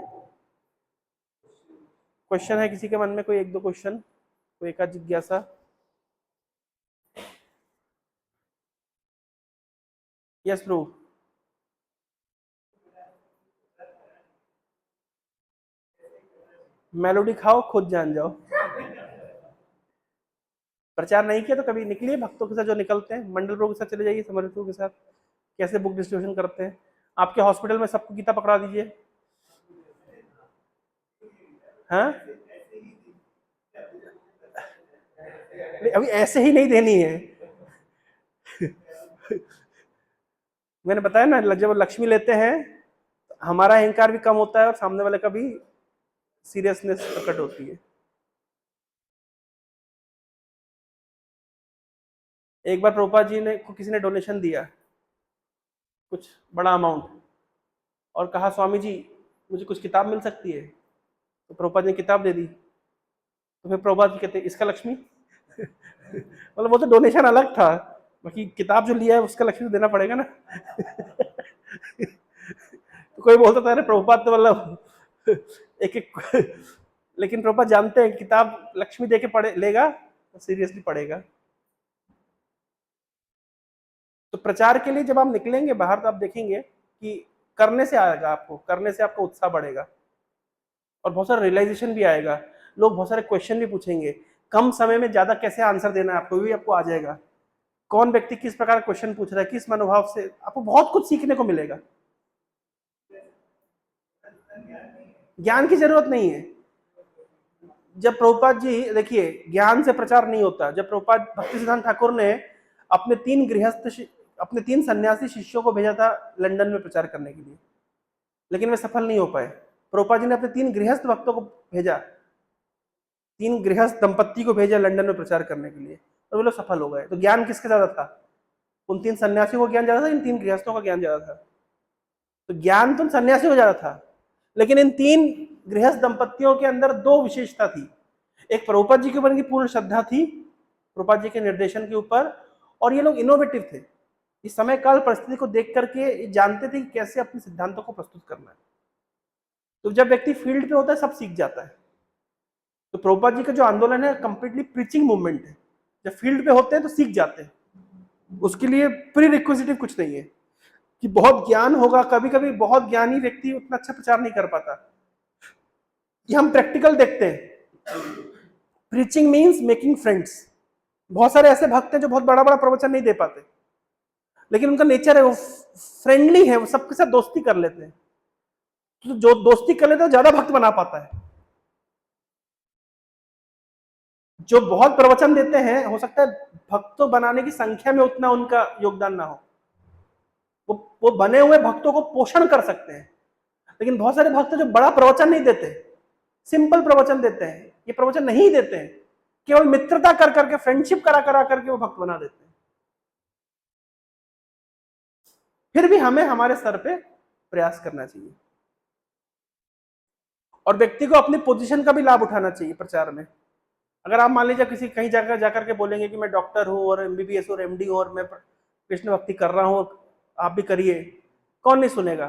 क्वेश्चन है किसी के मन में, कोई 1-2 क्वेश्चन, कोई एक आध जिज्ञासा? यस प्रभु। मेलोडी खाओ, खुद जान जाओ। प्रचार नहीं किया तो कभी निकलिए भक्तों के साथ जो निकलते हैं, मंडल प्रभु के साथ चले जाइए, समर्थ प्रभु के साथ कैसे बुक डिस्ट्रीब्यूशन करते हैं। आपके हॉस्पिटल में सबको गीता पकड़ा दीजिए। हाँ, अभी ऐसे ही नहीं देनी है। मैंने बताया ना, जब लक्ष्मी लेते हैं हमारा अहंकार भी कम होता है और सामने वाले का भी सीरियसनेस प्रकट होती है। एक बार प्रभुपाद जी ने को किसी ने डोनेशन दिया कुछ बड़ा अमाउंट और कहा स्वामी जी मुझे कुछ किताब मिल सकती है, तो प्रभुपाद ने किताब दे दी। तो फिर प्रभुपाद जी कहते इसका लक्ष्मी मतलब वो तो डोनेशन अलग था, बाकी किताब जो लिया है उसका लक्ष्मी देना पड़ेगा ना। तो कोई बोलता था अरे प्रभुपाद तो मतलब एक एक लेकिन प्रभुपाद जानते हैं किताब लक्ष्मी देके पढ़े लेगा तो सीरियसली पढ़ेगा। तो प्रचार के लिए जब आप निकलेंगे बाहर तो आप देखेंगे कि करने से आएगा, आपको करने से आपका उत्साह बढ़ेगा और बहुत सारा रियलाइजेशन भी आएगा। लोग बहुत सारे क्वेश्चन भी पूछेंगे, कम समय में ज्यादा कैसे आंसर देना है आपको भी आपको आ जाएगा। कौन व्यक्ति किस प्रकार क्वेश्चन पूछ रहा है, किस मनोभाव से, आपको बहुत कुछ सीखने को मिलेगा। ज्ञान की जरूरत नहीं है। जब प्रभुपाद जी देखिए ज्ञान से प्रचार नहीं होता। जब प्रभुपाद भक्ति सिद्धांत ठाकुर ने अपने 3 गृहस्थ अपने 3 सन्यासी शिष्यों को भेजा था लंदन में प्रचार करने के लिए, लेकिन वे सफल नहीं हो पाए। प्रभुपाद जी ने अपने 3 गृहस्थ भक्तों को भेजा, 3 गृहस्थ दंपत्ति को भेजा लंदन में प्रचार करने के लिए, और वे लोग सफल हो गए। तो ज्ञान किसके ज्यादा था? उन 3 सन्यासियों को ज्ञान ज्यादा था, इन 3 गृहस्थों का ज्ञान ज्यादा था? तो ज्ञान तो सन्यासियों को ज्यादा था, लेकिन इन 3 गृहस्थ दंपत्तियों के अंदर 2 विशेषता थी। एक प्रभुपाद जी के ऊपर इनकी पूर्ण श्रद्धा थी, प्रभुपाद जी के निर्देशन के ऊपर, और ये लोग इनोवेटिव थे। इस समय काल परिस्थिति को देख करके जानते थे कि कैसे अपने सिद्धांतों को प्रस्तुत करना है। तो जब व्यक्ति फील्ड पे होता है सब सीख जाता है। तो प्रभुपाद जी का जो आंदोलन है कंप्लीटली प्रीचिंग मूवमेंट है। जब फील्ड पे होते हैं तो सीख जाते हैं, उसके लिए प्री रिक्विजिटिव कुछ नहीं है कि बहुत ज्ञान होगा। कभी कभी बहुत ज्ञानी व्यक्ति उतना अच्छा प्रचार नहीं कर पाता। ये हम प्रैक्टिकल देखते हैं। Preaching means making friends. बहुत सारे ऐसे भक्त हैं जो बहुत बड़ा बड़ा प्रवचन नहीं दे पाते, लेकिन उनका नेचर है वो फ्रेंडली है, वो सबके साथ दोस्ती कर लेते हैं। तो जो दोस्ती कर लेते हैं ज्यादा भक्त बना पाता है। जो बहुत प्रवचन देते हैं हो सकता है भक्तों बनाने की संख्या में उतना उनका योगदान ना हो, वो बने हुए भक्तों को पोषण कर सकते हैं। लेकिन बहुत सारे भक्त जो बड़ा प्रवचन नहीं देते, सिंपल प्रवचन देते हैं, ये प्रवचन नहीं देते हैं, केवल मित्रता कर करके, फ्रेंडशिप करा करा करके वो भक्त बना देते हैं। फिर भी हमें हमारे स्तर पे प्रयास करना चाहिए, और व्यक्ति को अपनी पोजीशन का भी लाभ उठाना चाहिए प्रचार में। अगर आप मान लीजिए किसी कहीं जाकर जाकर के बोलेंगे कि मैं डॉक्टर हूं और एमबीबीएस और एमडी हूं और मैं कृष्ण भक्ति कर रहा हूं, आप भी करिए, कौन नहीं सुनेगा?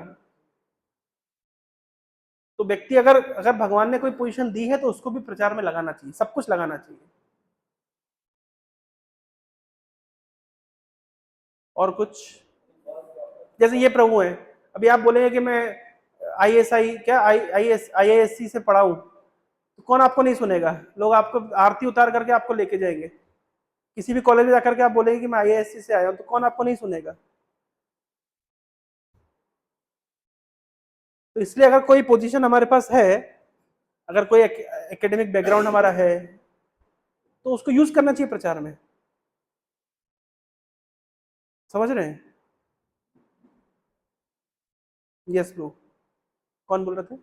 तो व्यक्ति अगर अगर भगवान ने कोई पोजीशन दी है तो उसको भी प्रचार में लगाना चाहिए, सब कुछ लगाना चाहिए। और कुछ जैसे ये प्रभु है, अभी आप बोलेंगे कि मैं आईएसआई क्या आईएएससी से पढ़ा हूं, तो कौन आपको नहीं सुनेगा? लोग आपको आरती उतार करके आपको लेके जाएंगे। किसी भी कॉलेज में जाकर के आप बोलेंगे कि मैं आईएएससी से आया हूं, तो कौन आपको नहीं सुनेगा? तो इसलिए अगर कोई पोजीशन हमारे पास है, अगर कोई एकेडमिक बैकग्राउंड हमारा है, तो उसको यूज करना चाहिए प्रचार में। समझ रहे हैं? यस ब्रो, कौन बोल रहे थे?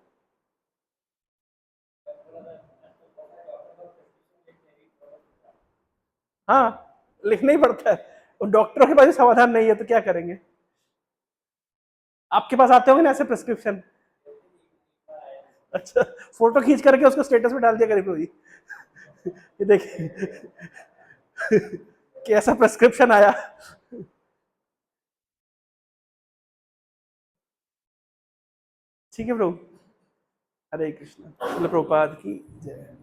हाँ, लिखना ही पड़ता है, डॉक्टरों के पास समाधान नहीं है तो क्या करेंगे? आपके पास आते होंगे ना ऐसे प्रिस्क्रिप्शन? अच्छा, फोटो खींच करके उसको स्टेटस में डाल दिया करीब कोई, ये देखिए कैसा प्रिस्क्रिप्शन आया। ठीक है ब्रो, हरे कृष्ण, प्रभुपाद की जय।